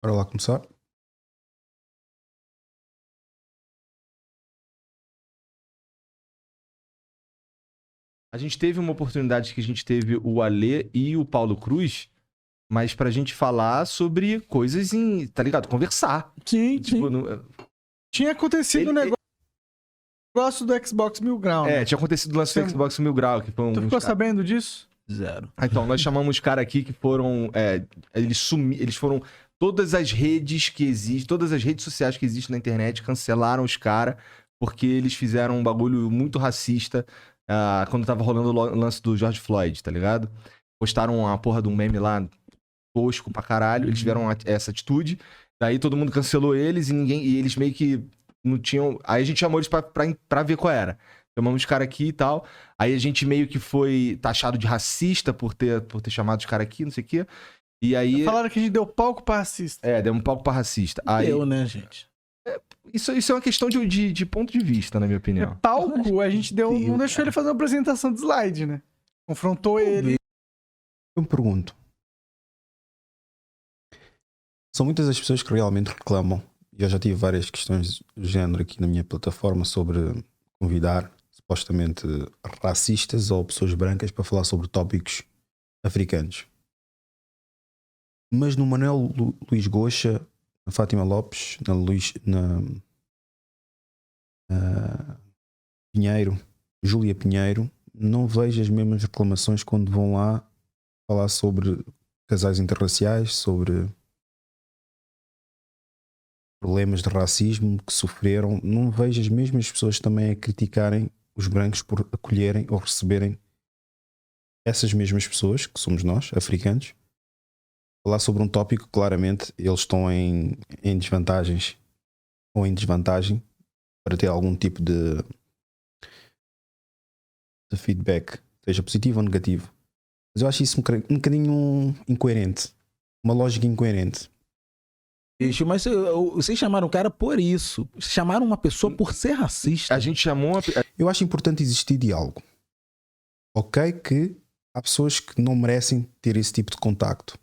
Para lá começar. A gente teve uma oportunidade que a gente teve o Alê e o Paulo Cruz, mas pra gente falar sobre coisas em, tá ligado? Conversar. Sim, Tipo, sim. Tinha acontecido um negócio do Xbox Mil Grau, né? tinha acontecido o lance do Xbox Mil Grau, que foi Tu ficou sabendo disso? Zero. Então, nós chamamos caras aqui que foram. Eles foram. Todas as redes que existem, todas as redes sociais que existem na internet cancelaram os caras porque eles fizeram um bagulho muito racista quando tava rolando o lance do George Floyd, tá ligado? Postaram uma porra de um meme lá tosco pra caralho, eles tiveram essa atitude, daí todo mundo cancelou eles e eles meio que não tinham. Aí a gente chamou eles pra ver qual era. Chamamos os caras aqui e tal. Aí a gente meio que foi taxado de racista por ter chamado os caras aqui, não sei o quê. E aí. Falaram que a gente deu palco pra racista. Deu um palco pra racista. Aí, Deu, né, gente? isso é uma questão de ponto de vista, na minha opinião. Palco, a gente não deixou ele fazer uma apresentação de slide, né? Confrontou ele. Eu me pergunto. São muitas as pessoas que realmente reclamam. E eu já tive várias questões do género aqui na minha plataforma sobre convidar supostamente racistas ou pessoas brancas para falar sobre tópicos africanos. Mas no Manuel Luís Goxa, na Fátima Lopes, na Pinheiro, Júlia Pinheiro, não vejo as mesmas reclamações quando vão lá falar sobre casais interraciais, sobre problemas de racismo que sofreram. Não vejo as mesmas pessoas também a criticarem os brancos por acolherem ou receberem essas mesmas pessoas, que somos nós, africanos, falar sobre um tópico que claramente eles estão em desvantagens ou em desvantagem para ter algum tipo de feedback, seja positivo ou negativo. Mas eu acho isso um bocadinho incoerente, uma lógica incoerente. Mas vocês chamaram o cara por isso. Chamaram uma pessoa por ser racista. A gente chamou Eu acho importante existir diálogo. Ok que há pessoas que não merecem ter esse tipo de contacto.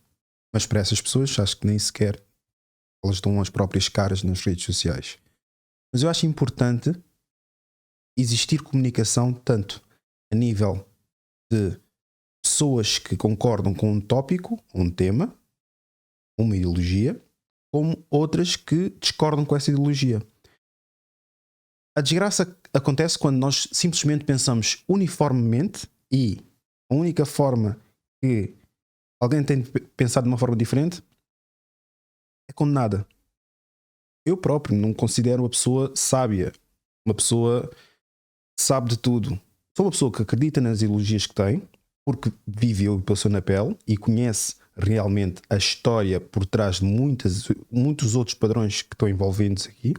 Mas para essas pessoas acho que nem sequer elas dão as próprias caras nas redes sociais. Mas eu acho importante existir comunicação tanto a nível de pessoas que concordam com um tópico, um tema, uma ideologia, como outras que discordam com essa ideologia. A desgraça acontece quando nós simplesmente pensamos uniformemente e a única forma que alguém tem de pensar de uma forma diferente é condenada. Eu próprio não considero uma pessoa sábia, uma pessoa que sabe de tudo. Sou uma pessoa que acredita nas ideologias que tem, porque viveu e passou na pele e conhece realmente a história por trás de muitos outros padrões que estão envolvidos aqui,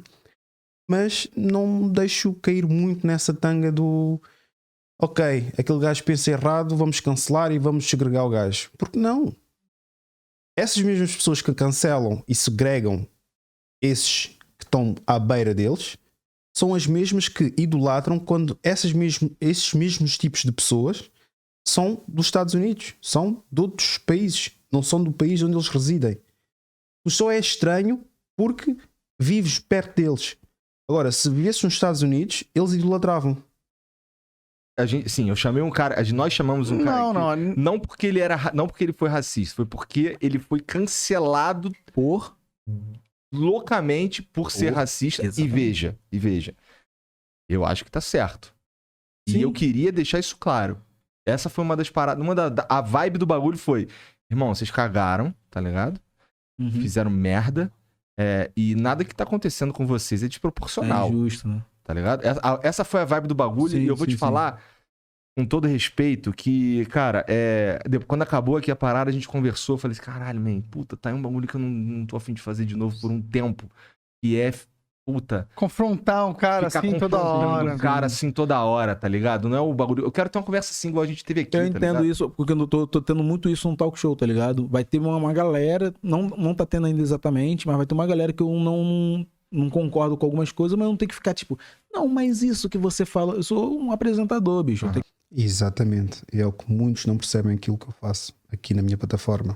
mas não me deixo cair muito nessa tanga do ok, aquele gajo pensa errado, vamos cancelar e vamos segregar o gajo. Porque não? Essas mesmas pessoas que cancelam e segregam esses que estão à beira deles são as mesmas que idolatram quando esses mesmos tipos de pessoas são dos Estados Unidos, são de outros países, não são do país onde eles residem. Tu só é estranho porque vives perto deles. Agora, se vivesses nos Estados Unidos, eles idolatravam. Sim, eu chamei um cara. Nós chamamos um cara. Aqui, não porque ele foi racista, foi porque ele foi cancelado loucamente por ser racista. Exatamente. E veja. Eu acho que tá certo. Sim. E eu queria deixar isso claro. Essa foi uma das paradas. A vibe do bagulho foi: irmão, vocês cagaram, tá ligado? Fizeram merda. E nada que tá acontecendo com vocês é desproporcional. É injusto, né? Tá ligado? Essa foi a vibe do bagulho. Sim, e eu vou te falar, com todo respeito, que, cara, quando acabou aqui a parada, a gente conversou. Eu falei assim: caralho, man, puta, tá aí um bagulho que eu não tô a fim de fazer de novo por um tempo. Que é. Puta. Confrontar um cara assim toda hora. Um cara assim toda hora, tá ligado? Não é o bagulho. Eu quero ter uma conversa assim, igual a gente teve aqui. Eu entendo isso, porque eu tô tendo muito isso no talk show, tá ligado? Vai ter uma galera, não tá tendo ainda exatamente, mas vai ter uma galera que eu não concordo com algumas coisas, mas não tem que ficar tipo, não, mas isso que você fala, eu sou um apresentador, bicho. Exatamente. É o que muitos não percebem aquilo que eu faço aqui na minha plataforma.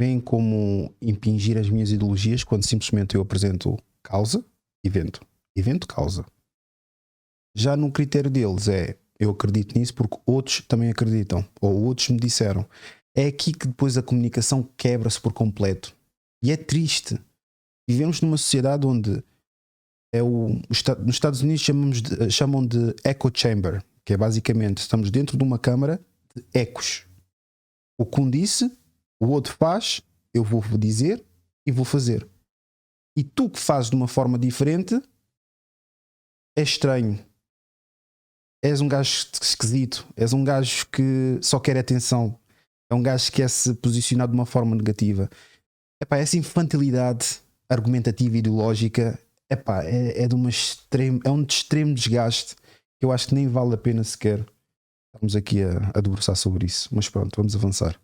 veem como impingir as minhas ideologias quando simplesmente eu apresento causa, evento. Evento, causa. Já no critério deles eu acredito nisso porque outros também acreditam, ou outros me disseram. É aqui que depois a comunicação quebra-se por completo. E é triste. Vivemos numa sociedade onde nos Estados Unidos chamam de echo chamber, que é basicamente estamos dentro de uma câmara de ecos. O que um disse, o outro faz, eu vou dizer e vou fazer. E tu que fazes de uma forma diferente é estranho. És um gajo esquisito. És um gajo que só quer atenção. É um gajo que quer se posicionar de uma forma negativa. Epá, essa infantilidade argumentativa e ideológica é de um extremo desgaste que eu acho que nem vale a pena sequer estamos aqui a debruçar sobre isso. Mas pronto, vamos avançar.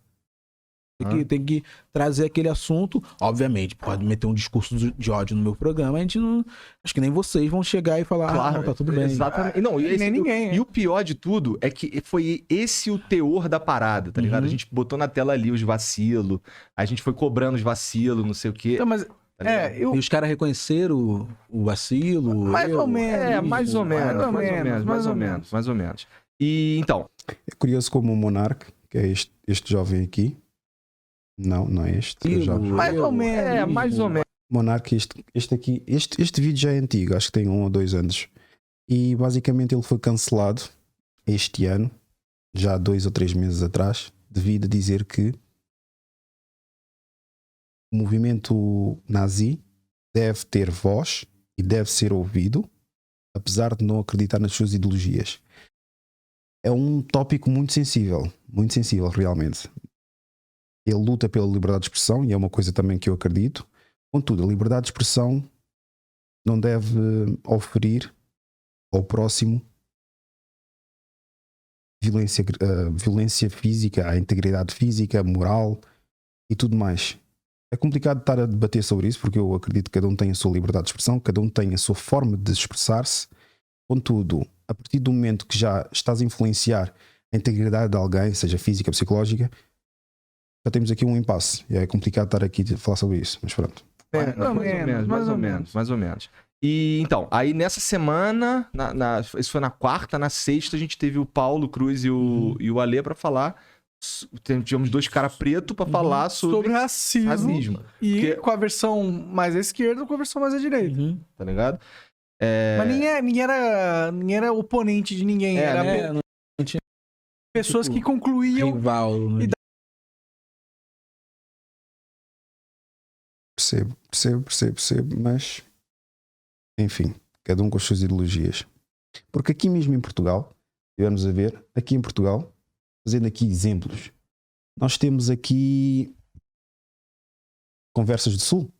Tem que trazer aquele assunto. Obviamente, pode meter um discurso de ódio no meu programa. A gente não. Acho que nem vocês vão chegar e falar, Claro, não, tá tudo bem. Exatamente. Não, E nem ninguém. E o pior de tudo é que foi esse o teor da parada, tá ligado? A gente botou na tela ali os vacilos, a gente foi cobrando os vacilos, não sei o quê. Então, mas Tá eu E os caras reconheceram o vacilo. mais ou menos. Mais ou menos. E então, É curioso como o Monark, que é este jovem aqui. Não é este. Eu já... Mais ou menos. mais ou menos. Monark, este vídeo já é antigo, acho que tem 1 ou 2 anos. E basicamente ele foi cancelado este ano, já 2 ou 3 meses atrás, devido a dizer que o movimento nazi deve ter voz e deve ser ouvido, apesar de não acreditar nas suas ideologias. É um tópico muito sensível realmente. Ele luta pela liberdade de expressão e é uma coisa também que eu acredito. Contudo, a liberdade de expressão não deve oferir ao próximo violência física, à integridade física, moral e tudo mais. É complicado estar a debater sobre isso porque eu acredito que cada um tem a sua liberdade de expressão, cada um tem a sua forma de expressar-se. Contudo, a partir do momento que já estás a influenciar a integridade de alguém, seja física, psicológica, já temos aqui um impasse. E é complicado estar aqui a falar sobre isso, mas pronto. Mais ou menos. E então, aí nessa semana, isso foi na quarta, na sexta, a gente teve o Paulo Cruz e o Alê pra falar. Tivemos 2 caras pretos pra falar sobre racismo. E Porque- com a versão mais à esquerda ou com a versão mais à direita. tá ligado? Mas ninguém era oponente de ninguém. Era não tinha pessoas tipo, que concluíam. rival. E Percebo, mas enfim, cada um com as suas ideologias. Porque aqui mesmo em Portugal, tivemos a ver, aqui em Portugal, fazendo aqui exemplos, nós temos aqui Conversas do Sul.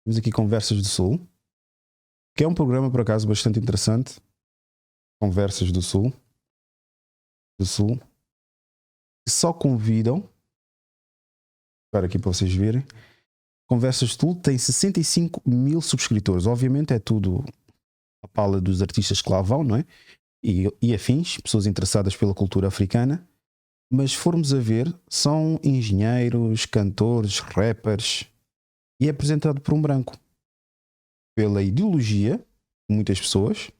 Temos aqui Conversas do Sul, que é um programa por acaso bastante interessante. Conversas do Sul, que só convidam, para aqui para vocês verem. Conversas do Sul tem 65 mil subscritores. Obviamente é tudo a pala dos artistas que lá vão, não é? E afins, pessoas interessadas pela cultura africana. Mas se formos a ver, são engenheiros, cantores, rappers. E é apresentado por um branco. Pela ideologia de muitas pessoas,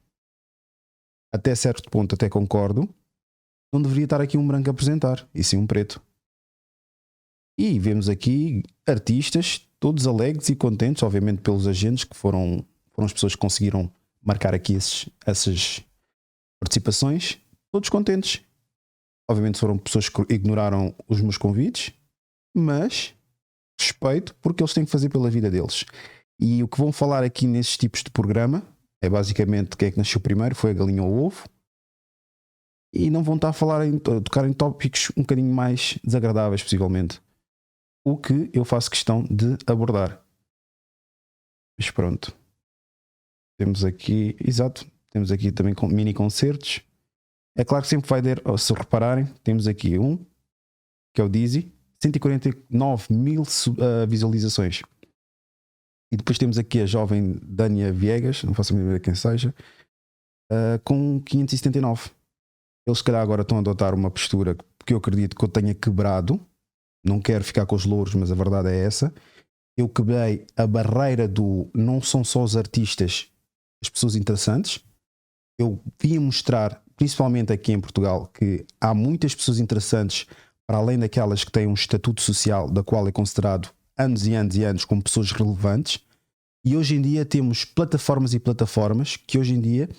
até certo ponto até concordo, não deveria estar aqui um branco a apresentar, e sim um preto. E vemos aqui artistas todos alegres e contentes, obviamente pelos agentes que foram as pessoas que conseguiram marcar aqui essas participações, todos contentes. Obviamente foram pessoas que ignoraram os meus convites, mas respeito porque eles têm que fazer pela vida deles. E o que vão falar aqui nesses tipos de programa é basicamente quem é que nasceu primeiro, foi a galinha ou o ovo. E não vão estar a tocar em tópicos um bocadinho mais desagradáveis, possivelmente. O que eu faço questão de abordar. Mas pronto. Temos aqui também mini concertos. É claro que sempre vai ter, se repararem, temos aqui um, que é o Dizzy, 149 mil visualizações. E depois temos aqui a jovem Dania Viegas, não faço a mínima ideia quem seja, com 579. Eles se calhar agora estão a adotar uma postura que eu acredito que eu tenha quebrado não quero ficar com os louros, mas a verdade é essa. Eu quebrei a barreira do não são só os artistas as pessoas interessantes. Eu vim mostrar, principalmente aqui em Portugal, que há muitas pessoas interessantes para além daquelas que têm um estatuto social da qual é considerado anos e anos e anos como pessoas relevantes. E hoje em dia temos plataformas e plataformas que hoje em dia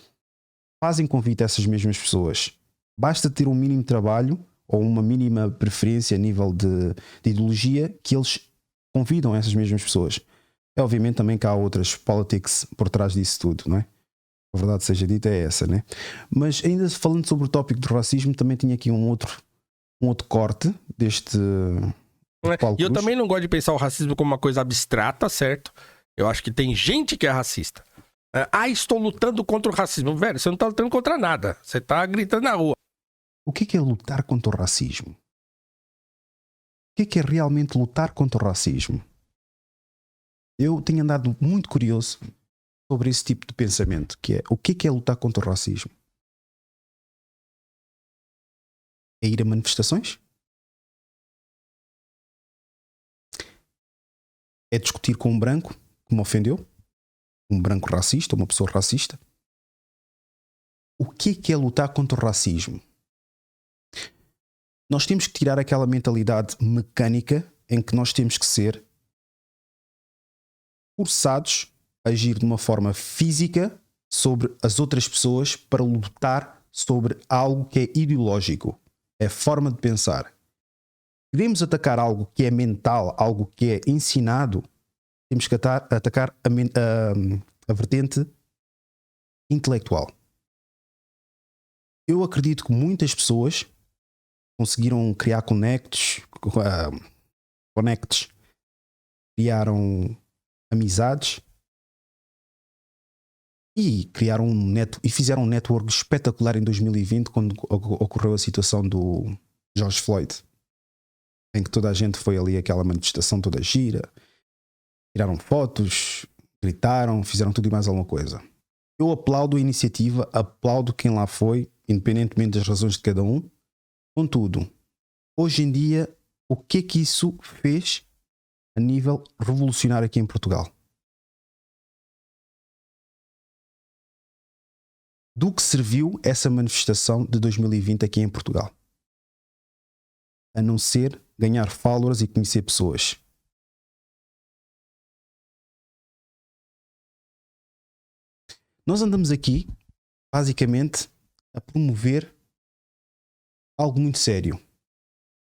fazem convite a essas mesmas pessoas. Basta ter um mínimo trabalho ou uma mínima preferência a nível de ideologia que eles convidam essas mesmas pessoas. É obviamente também que há outras politics por trás disso tudo, não é? A verdade seja dita é essa, né? Mas ainda falando sobre o tópico do racismo, também tinha aqui um outro corte deste Paulo E eu Cruz. também não gosto de pensar o racismo como uma coisa abstrata, certo? Eu acho que tem gente que é racista. Estou lutando contra o racismo. Velho, você não tá lutando contra nada. Você tá gritando na rua. O que é lutar contra o racismo? O que é realmente lutar contra o racismo? Eu tenho andado muito curioso sobre esse tipo de pensamento, que é o que é lutar contra o racismo? É ir a manifestações? É discutir com um branco que me ofendeu? Um branco racista, uma pessoa racista? O que é lutar contra o racismo? Nós temos que tirar aquela mentalidade mecânica em que nós temos que ser forçados a agir de uma forma física sobre as outras pessoas para lutar sobre algo que é ideológico. É forma de pensar. Queremos atacar algo que é mental, algo que é ensinado, temos que atacar a vertente intelectual. Eu acredito que muitas pessoas conseguiram criar connects, criaram amizades e criaram e fizeram um network espetacular em 2020 quando ocorreu a situação do George Floyd, em que toda a gente foi ali àquela manifestação toda gira, tiraram fotos, gritaram, fizeram tudo e mais alguma coisa. Eu aplaudo a iniciativa, aplaudo quem lá foi, independentemente das razões de cada um. Contudo, hoje em dia, o que é que isso fez a nível revolucionário aqui em Portugal? Do que serviu essa manifestação de 2020 aqui em Portugal? A não ser ganhar followers e conhecer pessoas. Nós andamos aqui, basicamente, a promover algo muito sério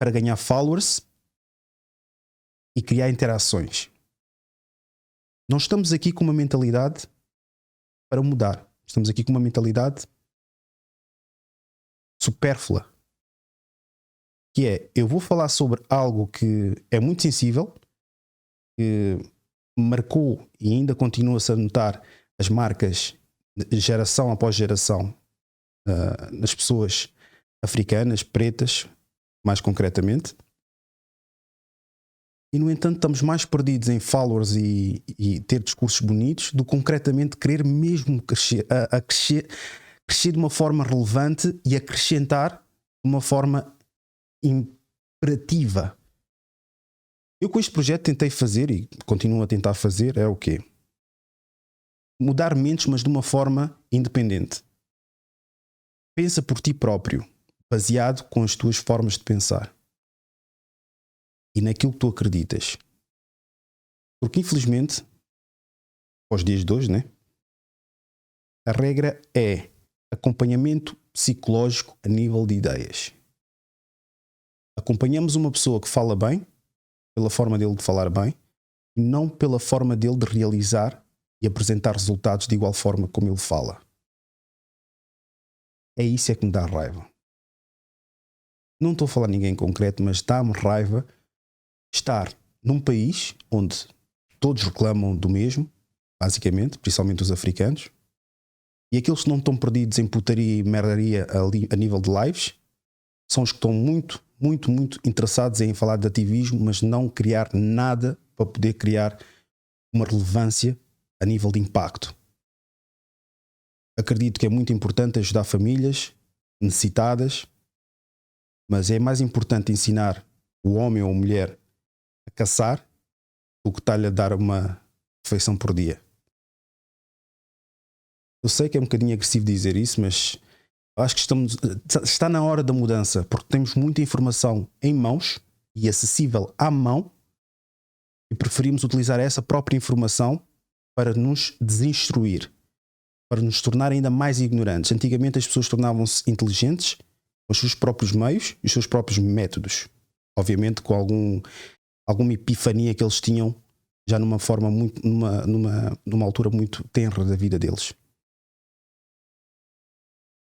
para ganhar followers e criar interações. Não estamos aqui com uma mentalidade para mudar. Estamos aqui com uma mentalidade supérflua. Que é, eu vou falar sobre algo que é muito sensível, que marcou e ainda continua-se a notar as marcas geração após geração nas pessoas africanas, pretas, mais concretamente. E, no entanto, estamos mais perdidos em followers e ter discursos bonitos do que concretamente querer mesmo crescer de uma forma relevante e acrescentar de uma forma imperativa. Eu com este projeto tentei fazer e continuo a tentar fazer é o quê? Mudar mentes, mas de uma forma independente. Pensa por ti próprio, baseado com as tuas formas de pensar e naquilo que tu acreditas. Porque infelizmente, aos dias de hoje, né? A regra é acompanhamento psicológico a nível de ideias. Acompanhamos uma pessoa que fala bem, pela forma dele de falar bem, e não pela forma dele de realizar e apresentar resultados de igual forma como ele fala. É isso que me dá raiva. Não estou a falar de ninguém em concreto, mas dá-me raiva estar num país onde todos reclamam do mesmo, basicamente, principalmente os africanos, e aqueles que não estão perdidos em putaria e merdaria ali a nível de lives são os que estão muito, muito, muito interessados em falar de ativismo, mas não criar nada para poder criar uma relevância a nível de impacto. Acredito que é muito importante ajudar famílias necessitadas, mas é mais importante ensinar o homem ou a mulher a caçar o que está-lhe a dar uma refeição por dia. Eu sei que é um bocadinho agressivo dizer isso, mas eu acho que está na hora da mudança, porque temos muita informação em mãos e acessível à mão e preferimos utilizar essa própria informação para nos desinstruir, para nos tornar ainda mais ignorantes. Antigamente as pessoas tornavam-se inteligentes com os seus próprios meios e os seus próprios métodos. Obviamente com alguma epifania que eles tinham já numa forma muito, numa altura muito tenra da vida deles.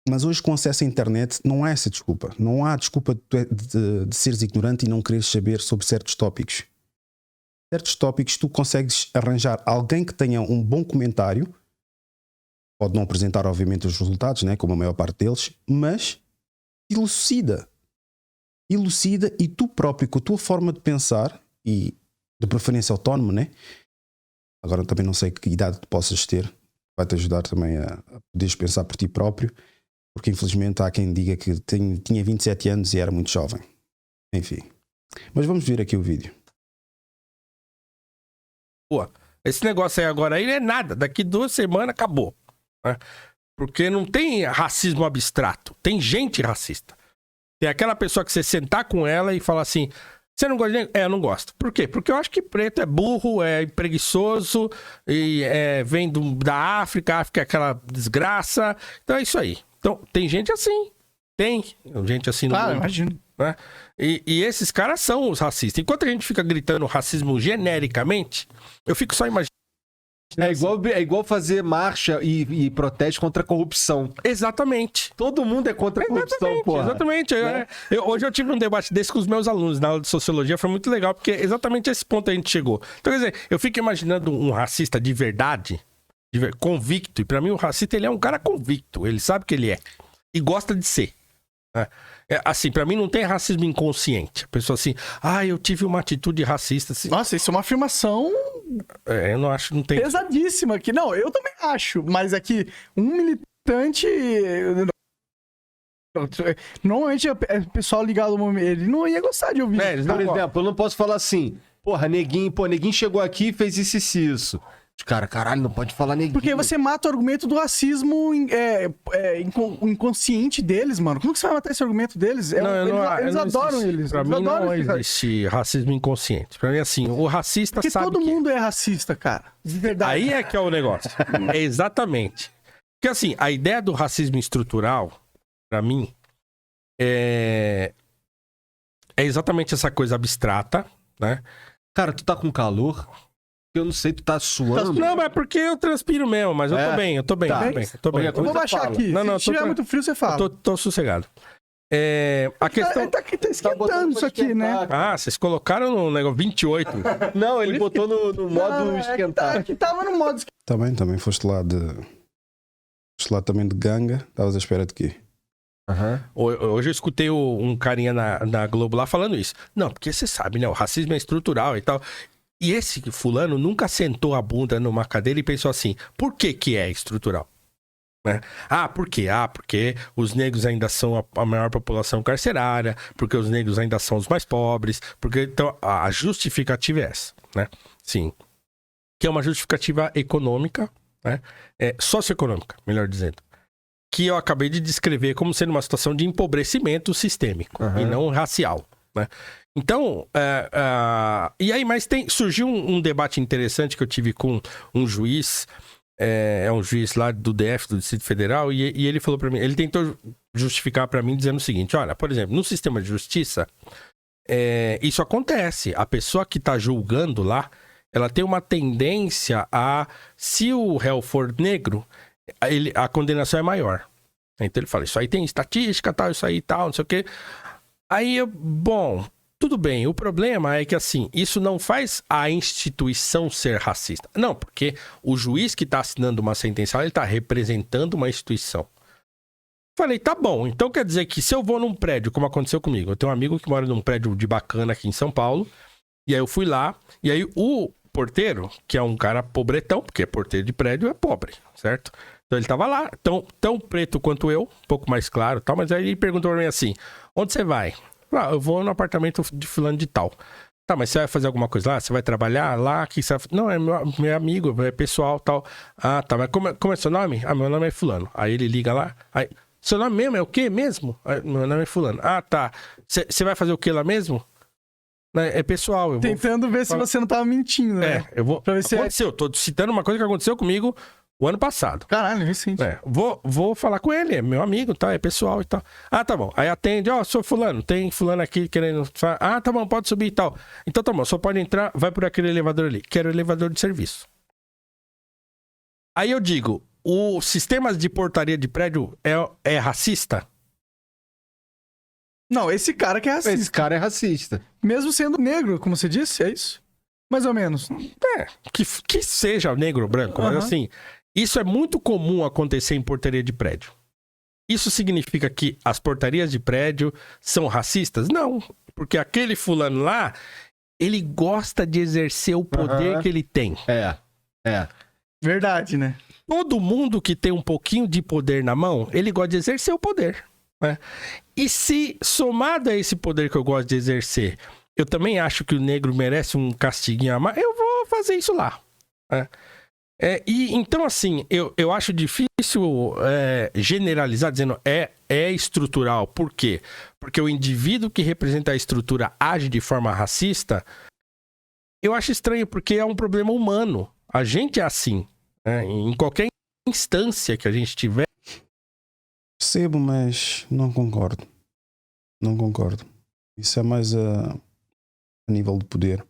Mas hoje, com acesso à internet, não há essa desculpa. Não há desculpa de seres ignorante e não quereres saber sobre certos tópicos. Certos tópicos tu consegues arranjar alguém que tenha um bom comentário. Pode não apresentar, obviamente, os resultados, né, como a maior parte deles, mas elucida. Elucida e tu próprio, com a tua forma de pensar, e de preferência autónomo, né? Agora também não sei que idade tu possas ter. Vai-te ajudar também a poderes pensar por ti próprio. Porque infelizmente há quem diga que tinha 27 anos e era muito jovem. Enfim. Mas vamos ver aqui o vídeo. Pô, esse negócio aí agora aí não é nada. Daqui 2 semanas acabou. Né? Porque não tem racismo abstrato. Tem gente racista. Tem aquela pessoa que você sentar com ela e falar assim... Você não gosta de... eu não gosto. Por quê? Porque eu acho que preto é burro, é preguiçoso, e vem da África, a África é aquela desgraça. Então é isso aí. Então, tem gente assim. Tem gente assim no mundo. Imagino. Né? E esses caras são os racistas. Enquanto a gente fica gritando racismo genericamente, eu fico só imaginando. É igual fazer marcha e protesto contra a corrupção. Exatamente. Todo mundo é contra a corrupção, porra. Exatamente. Né? Hoje eu tive um debate desse com os meus alunos na aula de sociologia, foi muito legal, porque exatamente esse ponto a gente chegou. Então, quer dizer, eu fico imaginando um racista de verdade, convicto, e pra mim o racista ele é um cara convicto, ele sabe que ele é, e gosta de ser. Assim, pra mim não tem racismo inconsciente. A pessoa assim, eu tive uma atitude racista. Assim. Nossa, isso é uma afirmação eu não acho, não tem... pesadíssima aqui. Não, eu também acho, mas aqui, um militante... Normalmente o pessoal ligado ao momento, ele não ia gostar de ouvir. Por exemplo, eu não posso falar assim, neguinho chegou aqui e fez isso. Caralho, não pode falar neguinho. Porque você mata o argumento do racismo inconsciente deles, mano. Como que você vai matar esse argumento deles? Eles adoram eles. Pra mim não existe racismo inconsciente. Pra mim, assim, o racista porque sabe todo mundo é racista, cara. De verdade. Aí é que é o negócio. Exatamente. Porque, assim, a ideia do racismo estrutural, pra mim, é exatamente essa coisa abstrata, né? Cara, tu tá com calor? Eu não sei, tu tá suando? Não, mas é porque eu transpiro mesmo, mas eu tô bem, eu tô bem. Eu vou baixar aqui. Se tiver muito frio, você fala. Eu tô sossegado. A questão... Tá esquentando isso aqui, né? Vocês colocaram no negócio 28. Não, ele botou no modo esquentar. Aqui tava no modo esquentar. Também foste lá também de ganga. Estavas à espera de quê? Hoje eu escutei um carinha na Globo lá falando isso. Não, porque você sabe, né? O racismo é estrutural e tal. E esse fulano nunca sentou a bunda numa cadeira e pensou assim, por que é estrutural? Né? Por quê? Porque os negros ainda são a maior população carcerária, porque os negros ainda são os mais pobres, porque então a justificativa é essa, né? Sim. Que é uma justificativa econômica, né? Socioeconômica, melhor dizendo. Que eu acabei de descrever como sendo uma situação de empobrecimento sistêmico e não racial, né? Então, e aí, mas surgiu um debate interessante que eu tive com um juiz, um juiz lá do DF, do Distrito Federal, e ele falou pra mim, ele tentou justificar pra mim dizendo o seguinte, olha, por exemplo, no sistema de justiça, isso acontece, a pessoa que tá julgando lá, ela tem uma tendência se o réu for negro, a condenação é maior. Então ele fala, isso aí tem estatística, tal, isso aí e tal, não sei o quê. Aí, tudo bem, o problema é que assim, isso não faz a instituição ser racista. Não, porque o juiz que está assinando uma sentença, ele está representando uma instituição. Falei, tá bom, então quer dizer que se eu vou num prédio, como aconteceu comigo, eu tenho um amigo que mora num prédio de bacana aqui em São Paulo, e aí eu fui lá, e aí o porteiro, que é um cara pobretão, porque porteiro de prédio é pobre, certo? Então ele tava lá, tão preto quanto eu, um pouco mais claro, tal, mas aí ele perguntou pra mim assim, onde você vai? Ah, eu vou no apartamento de fulano de tal. Tá, mas você vai fazer alguma coisa lá? Você vai trabalhar lá? Que você vai... Não, é meu amigo, é pessoal tal. Ah, tá, mas como é seu nome? Ah, meu nome é fulano. Aí ele liga lá. Aí, seu nome mesmo é o quê mesmo? Aí, meu nome é fulano. Ah, tá. Você vai fazer o quê lá mesmo? É pessoal. Eu Tentando ver se você não tava mentindo, né? eu vou... Pra ver se aconteceu, tô citando uma coisa que aconteceu comigo o ano passado. Caralho, recente. Vou falar com ele, é meu amigo, tá? É pessoal e tal. Ah, tá bom. Aí atende, sou fulano, tem fulano aqui querendo... Ah, tá bom, pode subir e tal. Então tá bom, só pode entrar, vai por aquele elevador ali. Quero elevador de serviço. Aí eu digo, o sistema de portaria de prédio é racista? Não, esse cara que é racista. Esse cara é racista. Mesmo sendo negro, como você disse, é isso? Mais ou menos. Que seja negro ou branco, mas assim... Isso é muito comum acontecer em portaria de prédio. Isso significa que as portarias de prédio são racistas? Não, porque aquele fulano lá, ele gosta de exercer o poder que ele tem. É. Verdade, né? Todo mundo que tem um pouquinho de poder na mão, ele gosta de exercer o poder. Né? E se, somado a esse poder que eu gosto de exercer, eu também acho que o negro merece um castiguinho a mais, eu vou fazer isso lá. Né? E então, assim, eu acho difícil generalizar dizendo é estrutural. Por quê? Porque o indivíduo que representa a estrutura age de forma racista. Eu acho estranho, porque é um problema humano. A gente é assim. Né? Em qualquer instância que a gente tiver. Percebo, mas não concordo. Não concordo. Isso é mais a nível de poder.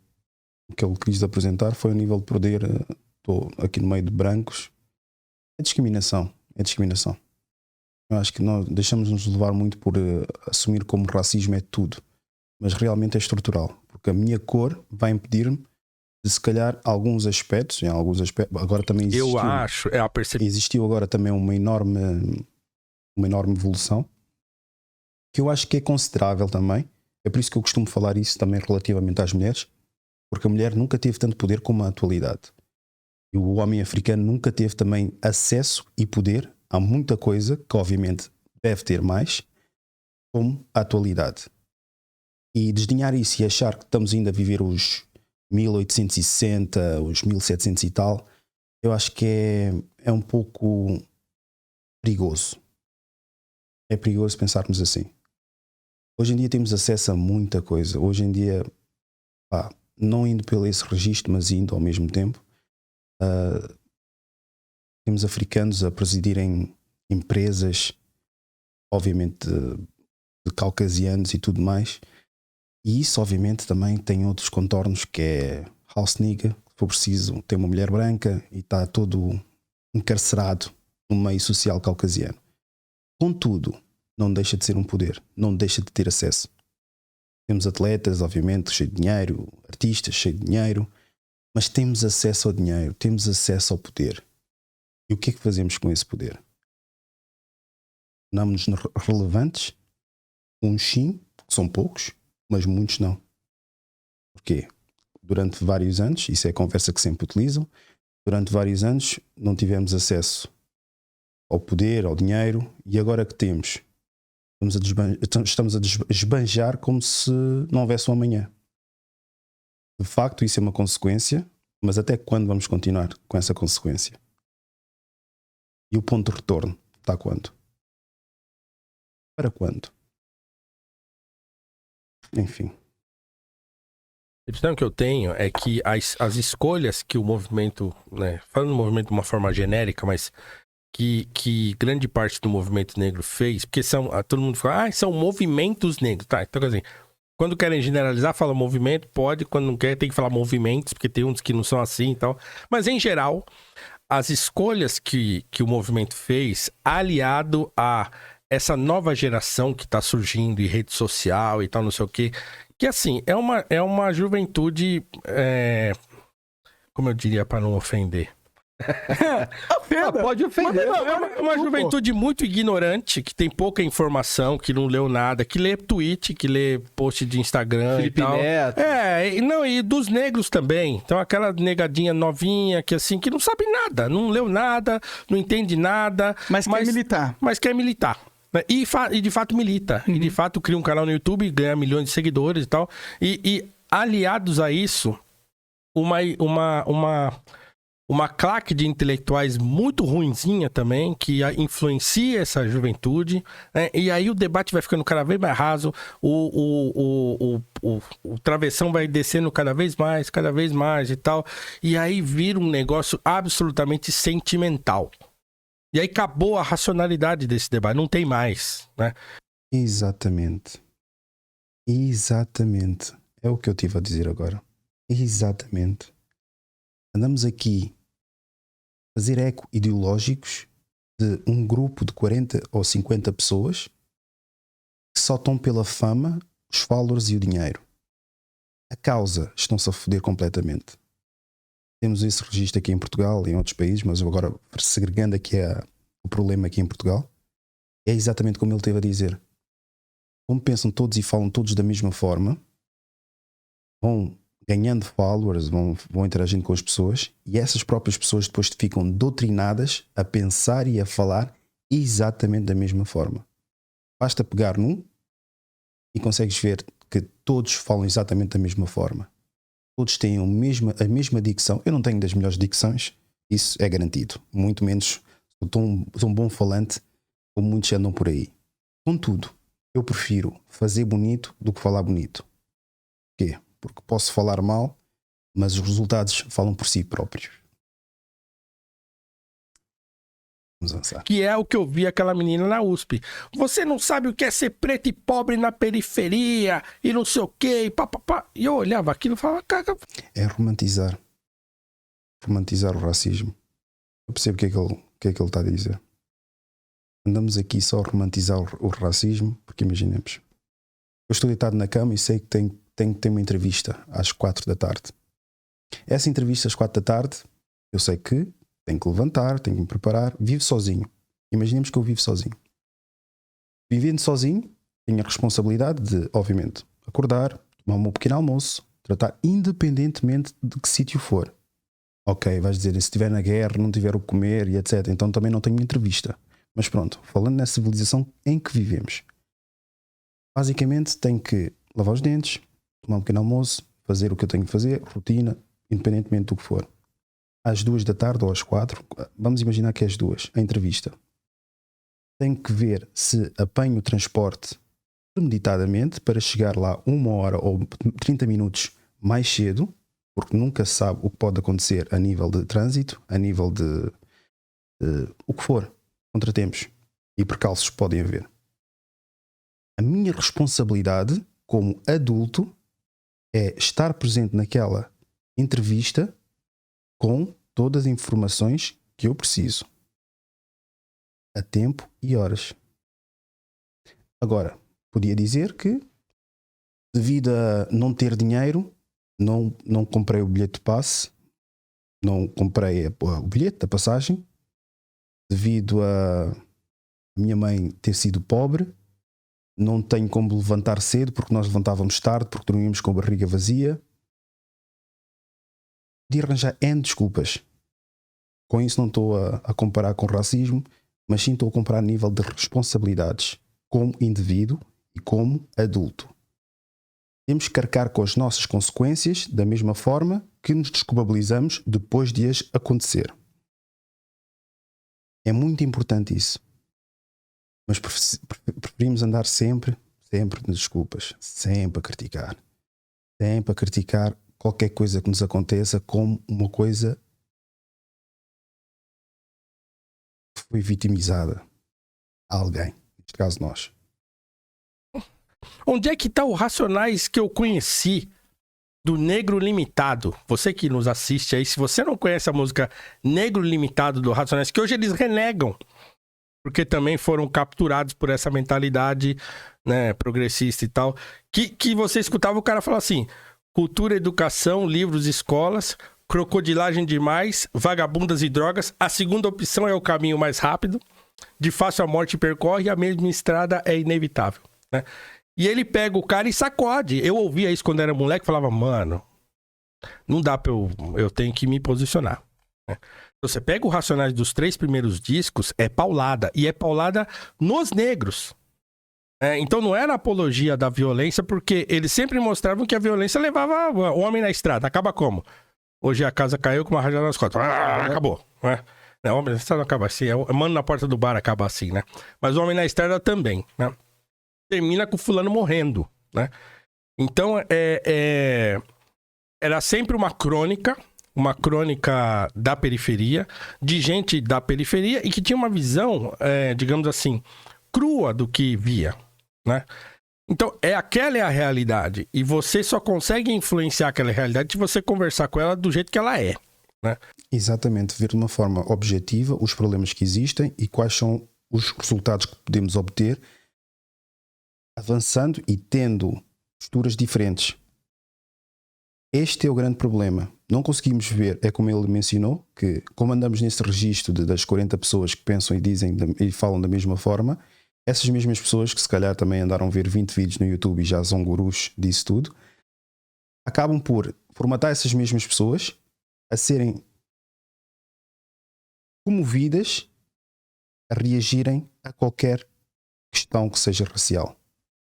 O que ele quis apresentar foi a nível de poder. Estou aqui no meio de brancos. É discriminação. É discriminação. Eu acho que nós deixamos-nos levar muito por assumir como racismo é tudo. Mas realmente é estrutural. Porque a minha cor vai impedir-me de, se calhar, alguns aspectos. Em alguns aspectos. Agora também existiu. Eu acho. É a percepção. Existiu agora também uma enorme evolução. Que eu acho que é considerável também. É por isso que eu costumo falar isso também relativamente às mulheres. Porque a mulher nunca teve tanto poder como a atualidade. E o homem africano nunca teve também acesso e poder a muita coisa, que obviamente deve ter mais, como a atualidade. E desdenhar isso e achar que estamos ainda a viver os 1860, os 1700 e tal, eu acho que é um pouco perigoso. É perigoso pensarmos assim. Hoje em dia temos acesso a muita coisa. Hoje em dia, não indo pelo esse registro, mas indo ao mesmo tempo, temos africanos a presidirem empresas, obviamente de caucasianos e tudo mais, e isso obviamente também tem outros contornos, que é house nigga, se for preciso, tem uma mulher branca e está todo encarcerado no meio social caucasiano. Contudo, não deixa de ser um poder, não deixa de ter acesso. Temos atletas, obviamente, cheios de dinheiro, artistas cheios de dinheiro, mas temos acesso ao dinheiro, temos acesso ao poder. E o que é que fazemos com esse poder? Tornamos-nos relevantes? Uns sim, que são poucos, mas muitos não. Porquê? Durante vários anos, isso é a conversa que sempre utilizam, durante vários anos não tivemos acesso ao poder, ao dinheiro, e agora que temos, estamos a esbanjar como se não houvesse um amanhã. De facto, isso é uma consequência, mas até quando vamos continuar com essa consequência? E o ponto de retorno está quando? Para quando? Enfim. A questão que eu tenho é que as escolhas que o movimento, né, falando do movimento de uma forma genérica, mas que grande parte do movimento negro fez, porque todo mundo fala, são movimentos negros. Tá, então assim, quando querem generalizar, fala movimento, pode, quando não quer, tem que falar movimentos, porque tem uns que não são assim e tal. Mas, em geral, as escolhas que o movimento fez, aliado a essa nova geração que está surgindo em rede social e tal, não sei o quê, que, assim, é uma juventude, como eu diria para não ofender? Pode ofender. É uma juventude muito ignorante, que tem pouca informação, que não leu nada, que lê tweet, que lê post de Instagram Felipe e tal. Neto. E dos negros também. Então aquela negadinha novinha que assim, que não sabe nada, não leu nada, não entende nada. Mas quer militar. Mas quer militar. né? E de fato milita. E de fato cria um canal no YouTube, ganha milhões de seguidores e tal. E aliados a isso, uma claque de intelectuais muito ruinzinha também, que influencia essa juventude, né? E aí o debate vai ficando cada vez mais raso, o travessão vai descendo cada vez mais e tal, e aí vira um negócio absolutamente sentimental. E aí acabou a racionalidade desse debate, não tem mais, né? Exatamente. Exatamente. É o que eu tive a dizer agora. Exatamente. Andamos aqui a fazer eco ideológicos de um grupo de 40 ou 50 pessoas que só estão pela fama, os followers e o dinheiro. A causa estão-se a foder completamente. Temos esse registro aqui em Portugal e em outros países, mas eu agora segregando aqui o problema aqui em Portugal, é exatamente como ele teve a dizer. Como pensam todos e falam todos da mesma forma, vão ganhando followers, vão interagindo com as pessoas, e essas próprias pessoas depois ficam doutrinadas a pensar e a falar exatamente da mesma forma. Basta pegar num e consegues ver que todos falam exatamente da mesma forma. Todos têm a mesma dicção. Eu não tenho das melhores dicções, isso é garantido. Muito menos sou um bom falante, como muitos andam por aí. Contudo, eu prefiro fazer bonito do que falar bonito. Porquê? Porque posso falar mal, mas os resultados falam por si próprios. Vamos avançar. Que é o que eu vi aquela menina na USP. Você não sabe o que é ser preto e pobre na periferia, e não sei o quê, e papapá. E eu olhava aquilo e falava, caga. É romantizar. Romantizar o racismo. Eu percebo o que é que ele está a dizer. Andamos aqui só a romantizar o racismo, porque imaginemos. Eu estou deitado na cama e sei que tenho que ter uma entrevista às 4 da tarde. Essa entrevista às 4 da tarde, eu sei que tenho que levantar, tenho que me preparar, vivo sozinho. Imaginemos que eu vivo sozinho. Vivendo sozinho, tenho a responsabilidade de, obviamente, acordar, tomar um pequeno almoço, tratar independentemente de que sítio for. Ok, vais dizer, se estiver na guerra, não tiver o que comer e etc. Então também não tenho entrevista. Mas pronto, falando na civilização em que vivemos. Basicamente tenho que lavar os dentes, tomar um pequeno almoço, fazer o que eu tenho que fazer, rotina, independentemente do que for. Às 2 da tarde ou às 4, vamos imaginar que é às 2, a entrevista. Tenho que ver se apanho o transporte premeditadamente para chegar lá 1 hora ou 30 minutos mais cedo, porque nunca se sabe o que pode acontecer a nível de trânsito, a nível de o que for, contratempos e percalços podem haver. A minha responsabilidade como adulto é estar presente naquela entrevista com todas as informações que eu preciso, a tempo e horas. Agora, podia dizer que, devido a não ter dinheiro, não comprei o bilhete de passe, não comprei o bilhete da passagem, devido a minha mãe ter sido pobre, não tenho como levantar cedo porque nós levantávamos tarde, porque dormíamos com a barriga vazia. De arranjar N desculpas. Com isso não estou a comparar com racismo, mas sim estou a comparar a nível de responsabilidades como indivíduo e como adulto. Temos que arcar com as nossas consequências da mesma forma que nos desculpabilizamos depois de as acontecer. É muito importante isso. Mas preferimos andar sempre de desculpas, sempre a criticar qualquer coisa que nos aconteça como uma coisa que foi vitimizada a alguém, neste caso nós. Onde é que tá o Racionais que eu conheci do Negro Limitado? Você que nos assiste aí, se você não conhece a música Negro Limitado do Racionais, que hoje eles renegam, porque também foram capturados por essa mentalidade, né, progressista e tal, que você escutava o cara falar assim: cultura, educação, livros, escolas, crocodilagem demais, vagabundas e drogas, a segunda opção é o caminho mais rápido, de fácil a morte percorre, a mesma estrada é inevitável, né? E ele pega o cara e sacode. Eu ouvia isso quando era moleque, falava, mano, não dá pra eu tenho que me posicionar. Você pega o Racionais dos 3 primeiros discos, é paulada. E é paulada nos negros. Então não era apologia da violência, porque eles sempre mostravam que a violência levava o homem na estrada. Acaba como? Hoje a casa caiu com uma rajada nas costas. Acabou. Né? Não, o homem na estrada não acaba assim. O mano na porta do bar acaba assim, né? Mas o homem na estrada também, né? Termina com o fulano morrendo, né? Então, era sempre uma crônica da periferia, de gente da periferia e que tinha uma visão, digamos assim, crua do que via, né? Então, aquela é a realidade. E você só consegue influenciar aquela realidade se você conversar com ela do jeito que ela é, né? Exatamente, ver de uma forma objetiva os problemas que existem e quais são os resultados que podemos obter avançando e tendo posturas diferentes. Este é o grande problema. Não conseguimos ver, é como ele mencionou, que como andamos nesse registro das 40 pessoas que pensam e dizem e falam da mesma forma, essas mesmas pessoas que se calhar também andaram a ver 20 vídeos no YouTube e já são gurus disso tudo, acabam por formatar essas mesmas pessoas a serem comovidas a reagirem a qualquer questão que seja racial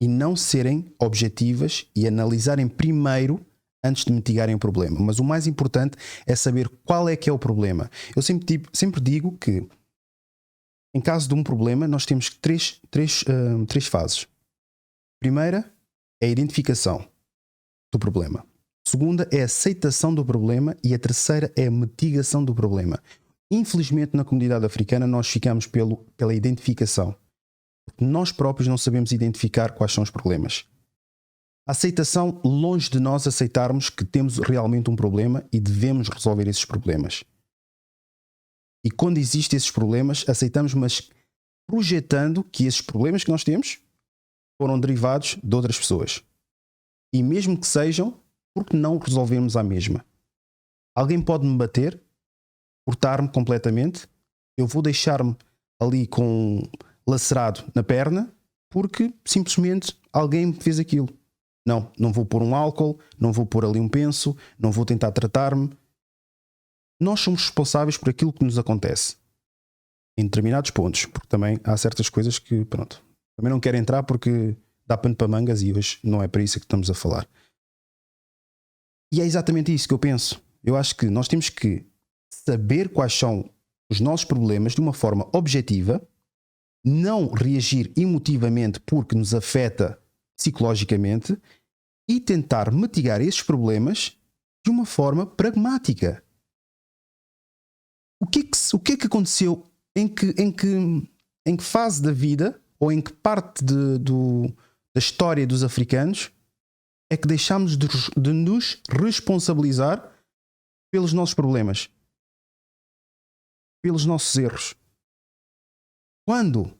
e não serem objetivas e analisarem primeiro antes de mitigarem o problema. Mas o mais importante é saber qual é que é o problema. Eu sempre digo que em caso de um problema nós temos três fases. Primeira é a identificação do problema. Segunda é a aceitação do problema e a terceira é a mitigação do problema. Infelizmente na comunidade africana nós ficamos pela identificação. Nós próprios não sabemos identificar quais são os problemas. A aceitação, longe de nós aceitarmos que temos realmente um problema e devemos resolver esses problemas. E quando existem esses problemas, aceitamos, mas projetando que esses problemas que nós temos foram derivados de outras pessoas. E mesmo que sejam, porque não resolvemos a mesma? Alguém pode me bater, cortar-me completamente, eu vou deixar-me ali com lacerado na perna, porque simplesmente alguém me fez aquilo. Não vou pôr um álcool, não vou pôr ali um penso, não vou tentar tratar-me. Nós somos responsáveis por aquilo que nos acontece. Em determinados pontos, porque também há certas coisas que, pronto, também não quero entrar porque dá pano para mangas e hoje não é para isso que estamos a falar. E é exatamente isso que eu penso. Eu acho que nós temos que saber quais são os nossos problemas de uma forma objetiva, não reagir emotivamente porque nos afeta psicologicamente e tentar mitigar esses problemas de uma forma pragmática. O que é que aconteceu? Em que fase da vida ou em que parte da história dos africanos é que deixámos de nos responsabilizar pelos nossos problemas, pelos nossos erros? Quando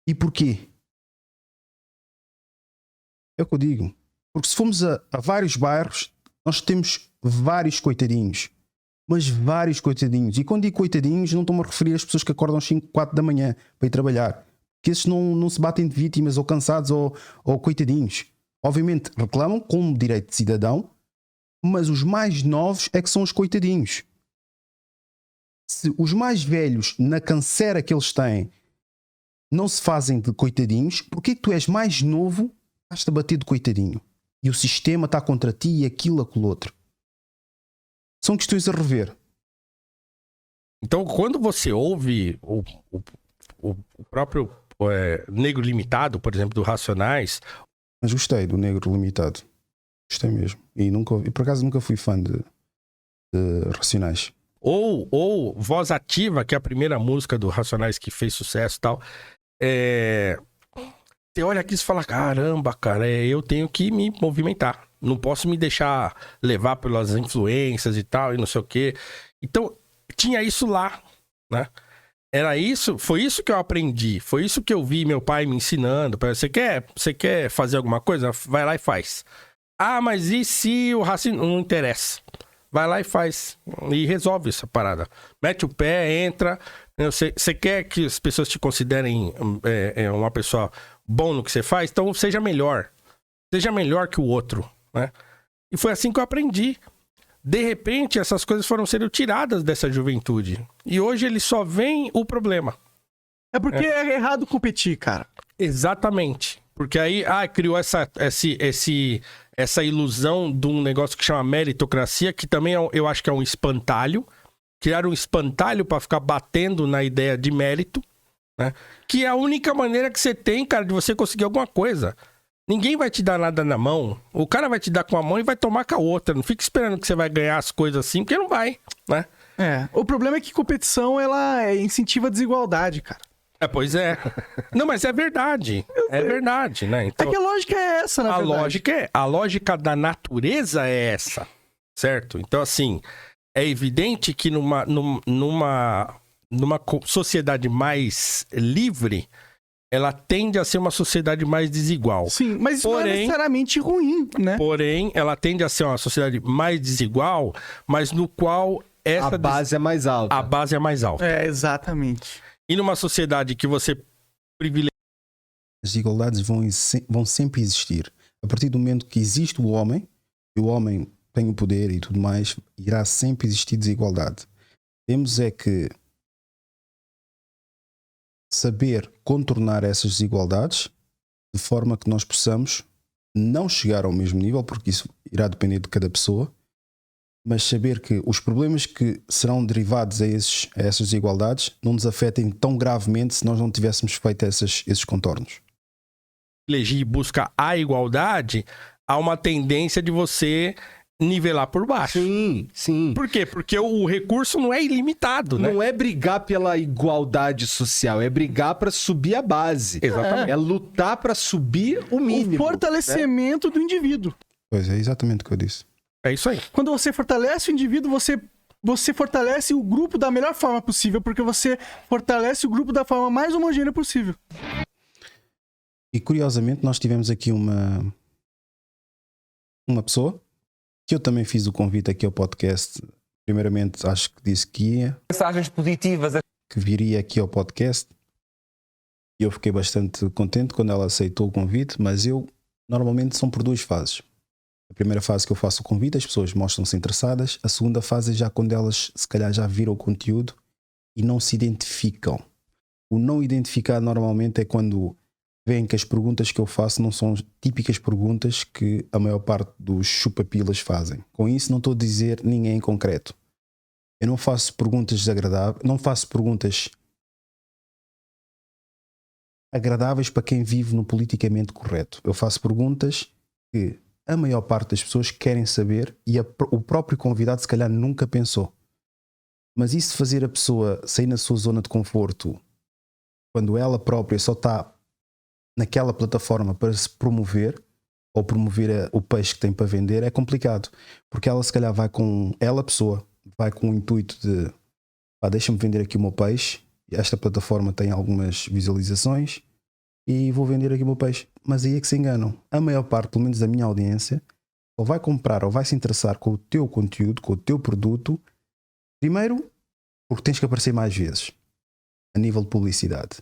e porquê? É o que eu digo. Porque se formos a vários bairros, nós temos vários coitadinhos. Mas vários coitadinhos. E quando digo coitadinhos, não estou-me a referir às pessoas que acordam às 5, 4 da manhã para ir trabalhar. Porque esses não se batem de vítimas ou cansados ou coitadinhos. Obviamente reclamam como direito de cidadão, mas os mais novos é que são os coitadinhos. Se os mais velhos, na canseira que eles têm, não se fazem de coitadinhos, porquê que tu és mais novo, estás-te a bater de coitadinho? E o sistema está contra ti e aquilo, aquilo outro. São questões a rever. Então, quando você ouve o próprio Negro Limitado, por exemplo, do Racionais... Mas gostei do Negro Limitado. Gostei mesmo. E por acaso nunca fui fã de Racionais. Ou Voz Ativa, que é a primeira música do Racionais que fez sucesso e tal. Você olha aqui e fala, caramba, cara, eu tenho que me movimentar. Não posso me deixar levar pelas influências e tal, e não sei o quê. Então, tinha isso lá, né? Era isso, foi isso que eu aprendi. Foi isso que eu vi meu pai me ensinando. Você quer fazer alguma coisa? Vai lá e faz. Ah, mas e se o racismo... Não interessa. Vai lá e faz. E resolve essa parada. Mete o pé, entra. Você quer que as pessoas te considerem uma pessoa bom no que você faz? Então seja melhor. Seja melhor que o outro, né? E foi assim que eu aprendi. De repente, essas coisas foram sendo tiradas dessa juventude. E hoje eles só veem o problema. É porque é errado competir, cara. Exatamente. Porque aí criou essa ilusão de um negócio que chama meritocracia, que também eu acho que é um espantalho. Criaram um espantalho para ficar batendo na ideia de mérito, né? Que é a única maneira que você tem, cara, de você conseguir alguma coisa. Ninguém vai te dar nada na mão. O cara vai te dar com a mão e vai tomar com a outra. Não fica esperando que você vai ganhar as coisas assim, porque não vai, né? O problema é que competição, ela incentiva a desigualdade, cara. Pois é. Não, mas é verdade. É verdade, né? Então, É que a lógica é essa, na verdade. A lógica da natureza é essa, certo? Então, assim, é evidente que numa sociedade mais livre, ela tende a ser uma sociedade mais desigual. Sim, mas isso não é necessariamente ruim, né? Porém, ela tende a ser uma sociedade mais desigual, mas no qual a base é mais alta. A base é mais alta. Exatamente. E numa sociedade que você privilegia... As desigualdades vão sempre existir. A partir do momento que existe o homem, e o homem tem o poder e tudo mais, irá sempre existir desigualdade. Temos é que saber contornar essas desigualdades de forma que nós possamos não chegar ao mesmo nível, porque isso irá depender de cada pessoa, mas saber que os problemas que serão derivados a essas desigualdades não nos afetem tão gravemente se nós não tivéssemos feito esses contornos. E busca a igualdade, há uma tendência de você nivelar por baixo. Sim, sim. Por quê? Porque o recurso não é ilimitado, né? Não é brigar pela igualdade social, é brigar para subir a base. Exatamente. É lutar para subir o mínimo. O fortalecimento do indivíduo. Pois é, exatamente o que eu disse. É isso aí. Quando você fortalece o indivíduo, você fortalece o grupo da melhor forma possível, porque você fortalece o grupo da forma mais homogênea possível. E curiosamente nós tivemos aqui uma pessoa que eu também fiz o convite aqui ao podcast. Primeiramente acho que disse que ia. Mensagens positivas. Que viria aqui ao podcast. E eu fiquei bastante contente quando ela aceitou o convite, mas normalmente são por duas fases. A primeira fase que eu faço o convite, as pessoas mostram-se interessadas. A segunda fase é já quando elas se calhar já viram o conteúdo e não se identificam. O não identificar normalmente é quando veem que as perguntas que eu faço não são típicas perguntas que a maior parte dos chupapilas fazem. Com isso não estou a dizer ninguém em concreto. Eu não faço perguntas desagradáveis, não faço perguntas agradáveis para quem vive no politicamente correto. Eu faço perguntas que a maior parte das pessoas querem saber e o próprio convidado se calhar nunca pensou. Mas isso de fazer a pessoa sair na sua zona de conforto quando ela própria só está naquela plataforma para se promover ou promover o peixe que tem para vender é complicado. Porque ela se calhar vai com o intuito de deixa-me vender aqui o meu peixe, esta plataforma tem algumas visualizações e vou vender aqui o meu peixe. Mas aí é que se enganam. A maior parte, pelo menos da minha audiência, ou vai comprar ou vai se interessar com o teu conteúdo, com o teu produto, primeiro porque tens que aparecer mais vezes a nível de publicidade.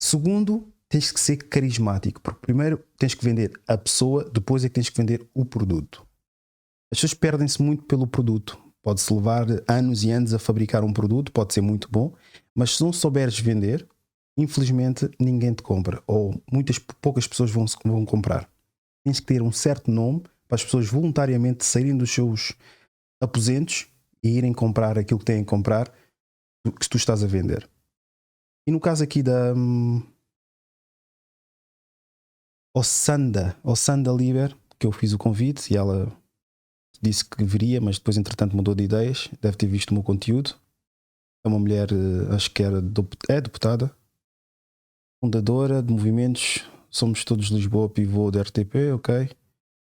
Segundo, tens que ser carismático, porque primeiro tens que vender a pessoa, depois é que tens que vender o produto. As pessoas perdem-se muito pelo produto. Pode-se levar anos e anos a fabricar um produto, pode ser muito bom, mas se não souberes vender, infelizmente ninguém te compra, ou poucas pessoas vão comprar. Tens que ter um certo nome para as pessoas voluntariamente saírem dos seus aposentos e irem comprar aquilo que têm que comprar que tu estás a vender. E no caso aqui da Ossanda Liber, que eu fiz o convite e ela disse que viria, mas depois entretanto mudou de ideias, deve ter visto o meu conteúdo. É uma mulher, acho que é deputada, fundadora de movimentos, somos todos de Lisboa, pivô da RTP, ok?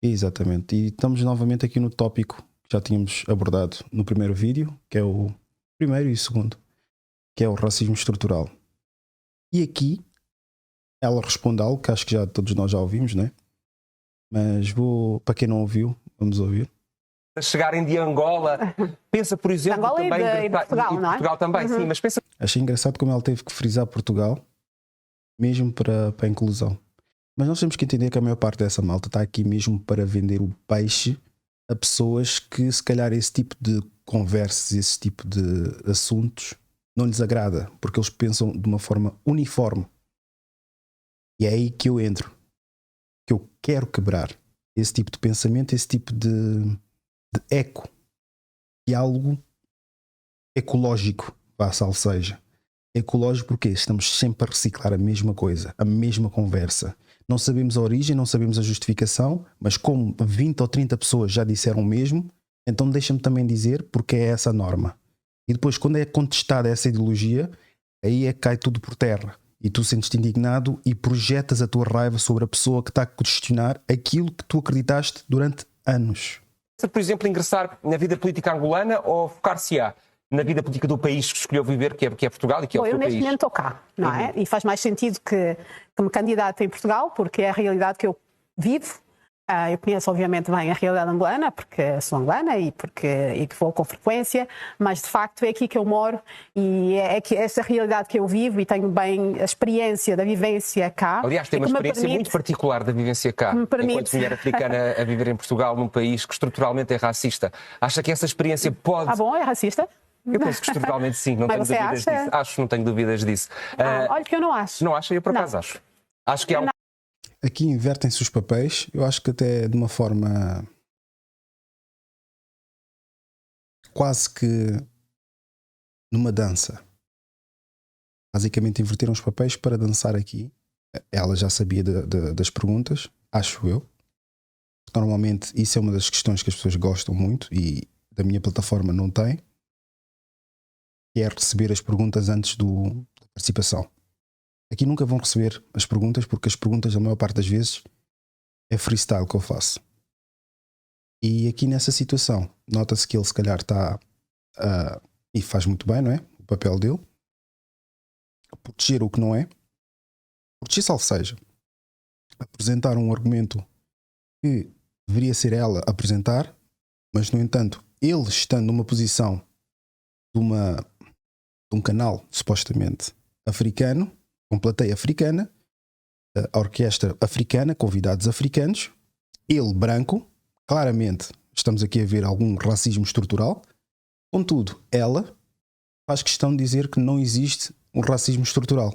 Exatamente, e estamos novamente aqui no tópico que já tínhamos abordado no primeiro vídeo, que é o primeiro e o segundo, que é o racismo estrutural. E aqui ela responde algo que acho que já todos nós já ouvimos, né? Mas para quem não ouviu, vamos ouvir. Chegarem de Angola, pensa, por exemplo, Angola também e de Portugal, não é? Portugal também, sim, mas pensa. Achei engraçado como ela teve que frisar Portugal, mesmo para a inclusão. Mas nós temos que entender que a maior parte dessa malta está aqui mesmo para vender o peixe a pessoas que se calhar esse tipo de conversas, esse tipo de assuntos não lhes agrada, porque eles pensam de uma forma uniforme. E é aí que eu entro, que eu quero quebrar esse tipo de pensamento, esse tipo de eco, diálogo ecológico, salvo seja. Ecológico porque estamos sempre a reciclar a mesma coisa, a mesma conversa. Não sabemos a origem, não sabemos a justificação, mas como 20 ou 30 pessoas já disseram o mesmo, então deixa-me também dizer porque é essa a norma. E depois, quando é contestada essa ideologia, aí é que cai tudo por terra. E tu sentes-te indignado e projetas a tua raiva sobre a pessoa que está a questionar aquilo que tu acreditaste durante anos. Por exemplo, ingressar na vida política angolana ou focar-se-á na vida política do país que escolheu viver, que é Portugal e que é o seu Eu neste país? momento estou cá, não é? E faz mais sentido que me candidate em Portugal, porque é a realidade que eu vivo. Eu conheço, obviamente, bem a realidade angolana, porque sou angolana e que vou com frequência, mas de facto é aqui que eu moro e é que essa realidade que eu vivo e tenho bem a experiência da vivência cá. Aliás, tem uma experiência muito particular da vivência cá, enquanto mulher africana a viver em Portugal, num país que estruturalmente é racista. Acha que essa experiência pode... Ah, bom, é racista? Eu penso que estruturalmente sim, não tenho dúvidas disso. Acho, não tenho dúvidas disso. Olha que eu não acho. Não acha? Eu por acaso acho. Acho que é Aqui invertem-se os papéis, eu acho que até de uma forma quase que numa dança. Basicamente inverteram os papéis para dançar aqui. Ela já sabia das perguntas, acho eu. Normalmente isso é uma das questões que as pessoas gostam muito e da minha plataforma não tem, que é receber as perguntas antes da participação. Aqui nunca vão receber as perguntas, porque as perguntas, a maior parte das vezes, é freestyle que eu faço. E aqui nessa situação, nota-se que ele se calhar está, e faz muito bem, não é? O papel dele, proteger o que não é, proteger salvo seja, apresentar um argumento que deveria ser ela apresentar, mas no entanto, ele estando numa posição de um canal supostamente africano, com plateia africana, a orquestra africana, convidados africanos, ele branco, claramente estamos aqui a ver algum racismo estrutural, contudo, ela faz questão de dizer que não existe um racismo estrutural,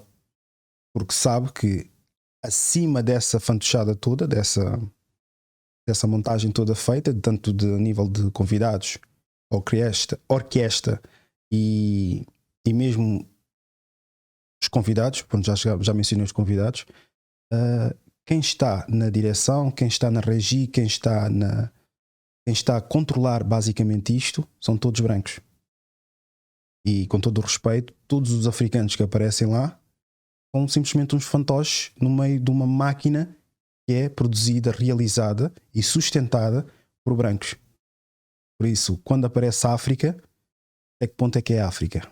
porque sabe que acima dessa fantochada toda, dessa montagem toda feita, tanto de nível de convidados, orquestra e mesmo os convidados, já mencionei os convidados, quem está na direção, quem está na regi, quem está a controlar basicamente isto, são todos brancos. E com todo o respeito, todos os africanos que aparecem lá são simplesmente uns fantoches no meio de uma máquina que é produzida, realizada e sustentada por brancos. Por isso, quando aparece a África, até que ponto é que é a África?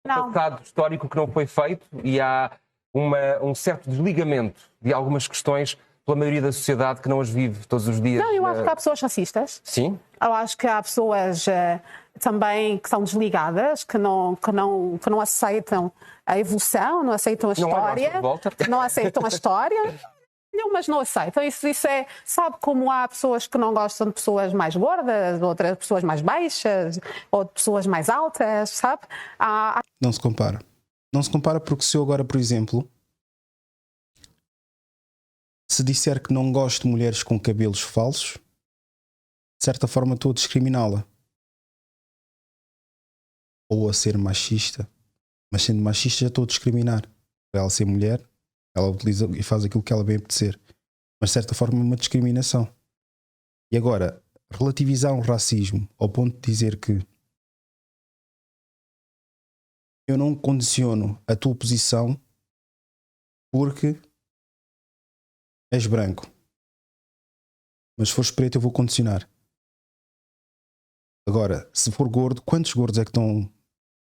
Passado histórico que não foi feito e há um certo desligamento de algumas questões pela maioria da sociedade que não as vive todos os dias. Não, eu acho que há pessoas racistas. Sim? Eu acho que há pessoas também que são desligadas, que não aceitam a evolução, não aceitam a história. Não aceitam a história. Não, mas não aceitam. Isso é... Sabe como há pessoas que não gostam de pessoas mais gordas, outras pessoas mais baixas, ou de pessoas mais altas, sabe? Não se compara. Não se compara porque se eu agora, por exemplo, se disser que não gosto de mulheres com cabelos falsos, de certa forma estou a discriminá-la. Ou a ser machista. Mas sendo machista já estou a discriminar. Para ela ser mulher, ela utiliza e faz aquilo que ela bem apetecer. Mas de certa forma é uma discriminação. E agora, relativizar um racismo ao ponto de dizer que eu não condiciono a tua posição porque és branco. Mas se fores preto eu vou condicionar. Agora, se for gordo, quantos gordos é que estão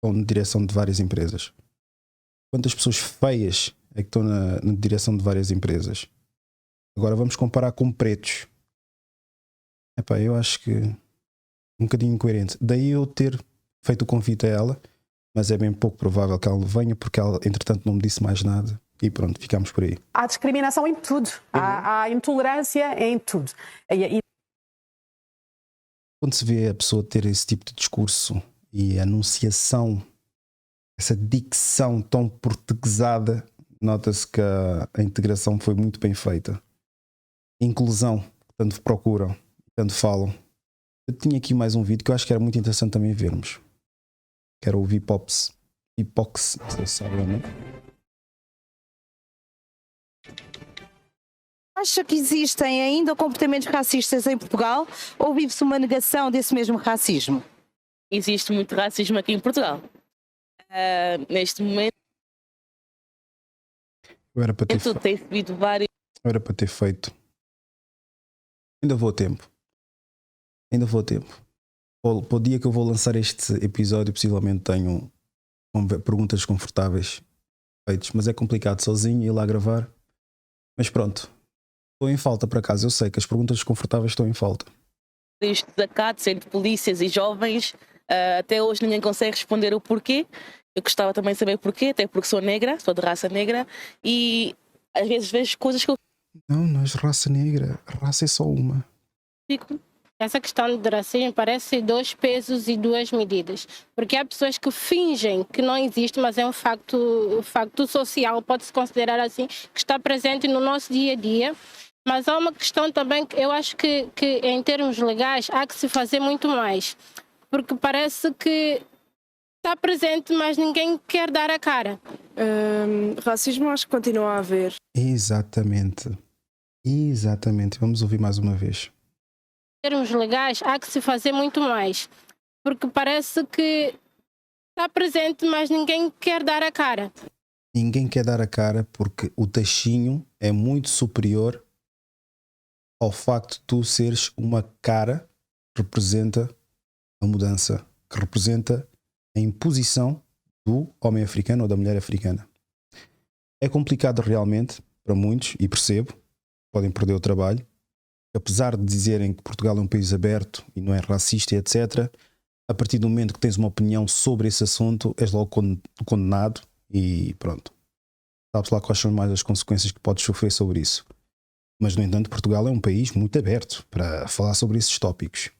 na direção de várias empresas? Quantas pessoas feias é que estão na direção de várias empresas? Agora vamos comparar com pretos. Epá, eu acho que um bocadinho incoerente. Daí eu ter feito o convite a ela, mas é bem pouco provável que ela venha, porque ela, entretanto, não me disse mais nada. E pronto, ficamos por aí. Há discriminação em tudo. Há intolerância em tudo. quando se vê a pessoa ter esse tipo de discurso e a anunciação, essa dicção tão portuguesada, nota-se que a integração foi muito bem feita. Inclusão, que tanto procuram, tanto falam. Eu tinha aqui mais um vídeo que eu acho que era muito interessante também vermos. Que era o Vipox, não sei se sabe, não? Acha que existem ainda comportamentos racistas em Portugal ou vive-se uma negação desse mesmo racismo? Existe muito racismo aqui em Portugal. Neste momento, Era para ter tem subido vários. Era para ter feito. Ainda vou a tempo. Para o dia que eu vou lançar este episódio, possivelmente tenho perguntas desconfortáveis feitas, mas é complicado sozinho ir lá gravar. Mas pronto, estou em falta por acaso. Eu sei que as perguntas desconfortáveis estão em falta. Vários desacatos entre polícias e jovens. Até hoje ninguém consegue responder o porquê. Eu gostava também de saber porquê, até porque sou negra, sou de raça negra, e às vezes vejo coisas que eu Não és raça negra. A raça é só uma. fico. Essa questão de racismo parece 2 pesos e 2 medidas, porque há pessoas que fingem que não existe, mas é um facto social, pode-se considerar assim, que está presente no nosso dia a dia. Mas há uma questão também que eu acho que em termos legais há que se fazer muito mais, porque parece que está presente, mas ninguém quer dar a cara. Racismo acho que continua a haver. Exatamente. Vamos ouvir mais uma vez. Em termos legais há que se fazer muito mais, porque parece que está presente, mas ninguém quer dar a cara. Ninguém quer dar a cara porque o taxinho é muito superior ao facto de tu seres uma cara que representa a mudança, que representa a imposição do homem africano ou da mulher africana. É complicado realmente para muitos, e percebo, podem perder o trabalho. Apesar de dizerem que Portugal é um país aberto e não é racista e etc., a partir do momento que tens uma opinião sobre esse assunto, és logo condenado e pronto. Sabes lá quais são mais as consequências que podes sofrer sobre isso. Mas, no entanto, Portugal é um país muito aberto para falar sobre esses tópicos.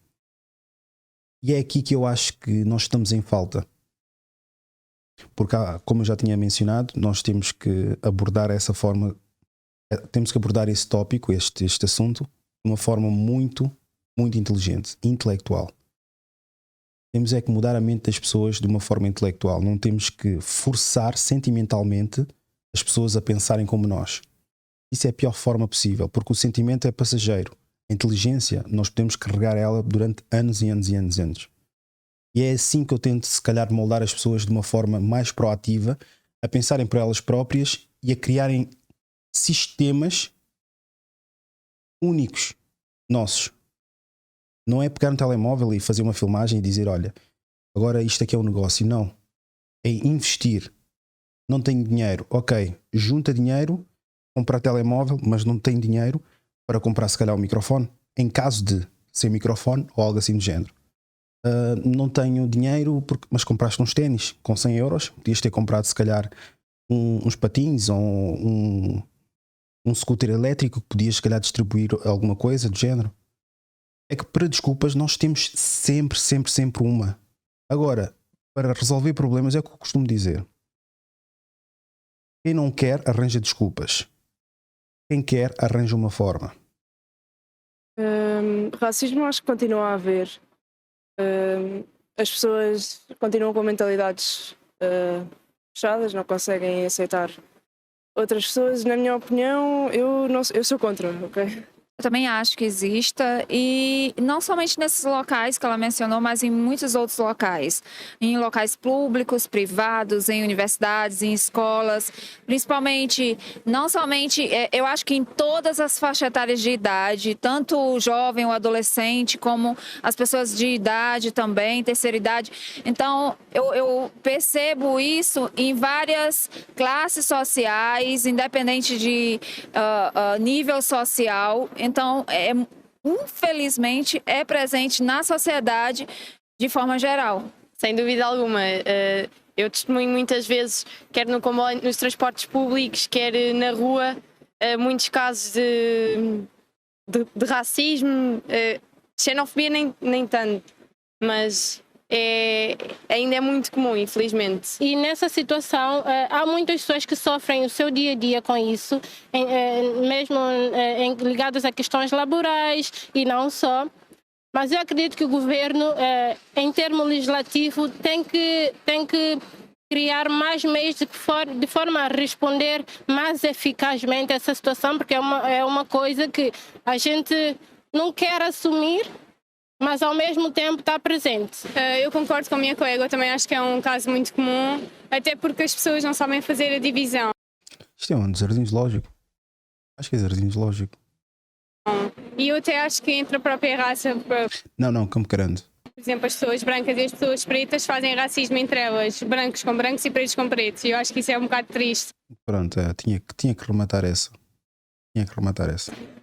E é aqui que eu acho que nós estamos em falta. Porque, como eu já tinha mencionado, nós temos que abordar essa forma, temos que abordar esse tópico, este assunto, de uma forma muito, muito inteligente, intelectual. Temos é que mudar a mente das pessoas de uma forma intelectual. Não temos que forçar sentimentalmente as pessoas a pensarem como nós. Isso é a pior forma possível, porque o sentimento é passageiro. A inteligência, nós podemos carregar ela durante anos e anos e anos e anos. E é assim que eu tento, se calhar, moldar as pessoas de uma forma mais proativa, a pensarem por elas próprias e a criarem sistemas únicos, nossos. Não é pegar um telemóvel e fazer uma filmagem e dizer, olha, agora isto aqui é um negócio. Não. É investir. Não tenho dinheiro. Ok, junta dinheiro, comprar telemóvel, mas não tem dinheiro para comprar se calhar um microfone. Em caso de ser microfone ou algo assim do género. Não tenho dinheiro, mas compraste uns ténis com 100 euros. Podias ter comprado se calhar uns patins ou um scooter elétrico que podias se calhar distribuir alguma coisa do género. É que para desculpas nós temos sempre uma. Agora, para resolver problemas é o que eu costumo dizer. Quem não quer arranja desculpas. Quem quer arranja uma forma. Racismo acho que continua a haver. As pessoas continuam com mentalidades fechadas, não conseguem aceitar outras pessoas. Na minha opinião, eu sou contra, ok? Eu também acho que exista, e não somente nesses locais que ela mencionou, mas em muitos outros locais. Em locais públicos, privados, em universidades, em escolas. Principalmente, não somente, eu acho que em todas as faixas etárias de idade, tanto o jovem, o adolescente, como as pessoas de idade também, terceira idade. Então, eu percebo isso em várias classes sociais, independente de nível social. Então, infelizmente, é presente na sociedade de forma geral. Sem dúvida alguma. Eu testemunho muitas vezes, quer no comboio, nos transportes públicos, quer na rua, muitos casos de racismo. Xenofobia nem tanto, mas ainda é muito comum, infelizmente. E nessa situação, há muitas pessoas que sofrem o seu dia a dia com isso, mesmo ligadas a questões laborais e não só. Mas eu acredito que o governo, em termo legislativo, tem que criar mais meios de forma a responder mais eficazmente a essa situação, porque é uma coisa que a gente não quer assumir, mas ao mesmo tempo está presente. Eu concordo com a minha colega, eu também acho que é um caso muito comum, até porque as pessoas não sabem fazer a divisão. Isto é um jardim zoológico. Acho que é jardim zoológico. E eu até acho que entre a própria raça, Não, Campo Grande. por exemplo, as pessoas brancas e as pessoas pretas fazem racismo entre elas, brancos com brancos e pretos com pretos, e eu acho que isso é um bocado triste. Pronto, tinha que rematar essa.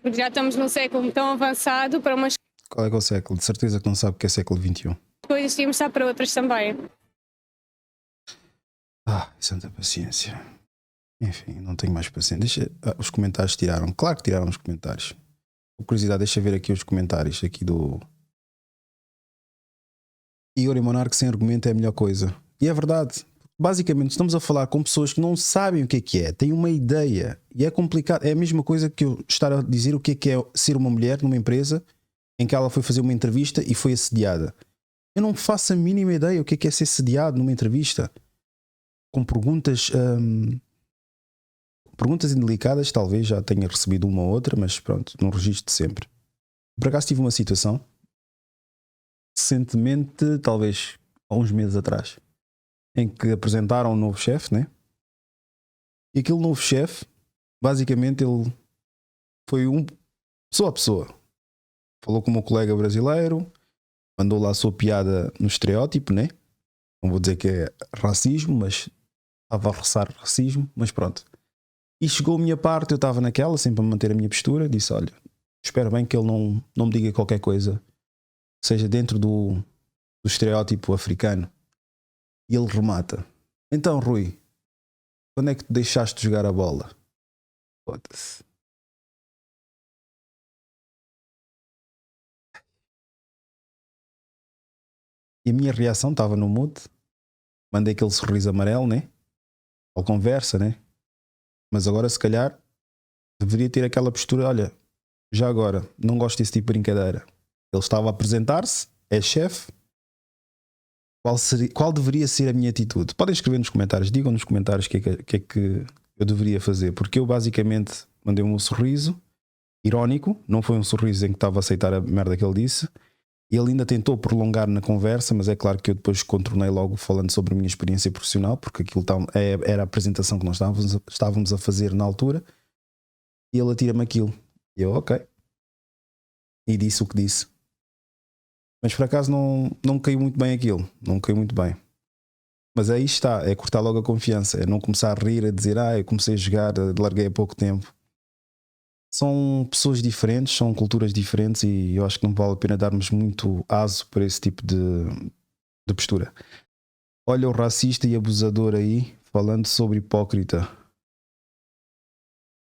Porque já estamos num século tão avançado para umas Qual é que é o século? De certeza que não sabe o que é século XXI. coisas tínhamos de estar para outras também. Santa paciência. Enfim, não tenho mais paciência. Os comentários tiraram. Claro que tiraram os comentários. Por curiosidade, deixa eu ver aqui os comentários aqui do Igor e Monarque. Sem argumento é a melhor coisa. E é verdade. Basicamente estamos a falar com pessoas que não sabem o que é, têm uma ideia. E é complicado. É a mesma coisa que eu estar a dizer o que é ser uma mulher numa empresa em que ela foi fazer uma entrevista e foi assediada. Eu não faço a mínima ideia o que é ser assediado numa entrevista. Com perguntas indelicadas, talvez já tenha recebido uma ou outra, mas pronto, no registro de sempre. Por acaso tive uma situação recentemente, talvez há uns meses atrás, em que apresentaram um novo chefe, né? E aquele novo chefe, basicamente, ele foi pessoa a pessoa. Falou com o meu colega brasileiro, mandou lá a sua piada no estereótipo, né? Não vou dizer que é racismo, mas estava a roçar racismo, mas pronto. E chegou a minha parte, eu estava naquela, sempre a manter a minha postura, disse, olha, espero bem que ele não me diga qualquer coisa, seja dentro do estereótipo africano. E ele remata. Então, Rui, quando é que tu deixaste de jogar a bola? Foda-se. E a minha reação estava no mute. Mandei aquele sorriso amarelo, né? Ou conversa, né? Mas agora, se calhar, deveria ter aquela postura. Olha, já agora, não gosto desse tipo de brincadeira. Ele estava a apresentar-se, é chefe. Qual deveria ser a minha atitude? Podem escrever nos comentários. Digam nos comentários o que é que eu deveria fazer. Porque eu, basicamente, mandei-me um sorriso irónico. Não foi um sorriso em que estava a aceitar a merda que ele disse. E ele ainda tentou prolongar na conversa, mas é claro que eu depois contornei logo falando sobre a minha experiência profissional, porque aquilo era a apresentação que nós estávamos a fazer na altura. E ele atira-me aquilo. E eu, ok. E disse o que disse. Mas por acaso não caiu muito bem aquilo. Não caiu muito bem. Mas aí está, é cortar logo a confiança. É não começar a rir, a dizer, eu comecei a jogar, larguei há pouco tempo. São pessoas diferentes, são culturas diferentes e eu acho que não vale a pena darmos muito aso para esse tipo de postura. Olha o racista e abusador aí, falando sobre hipócrita.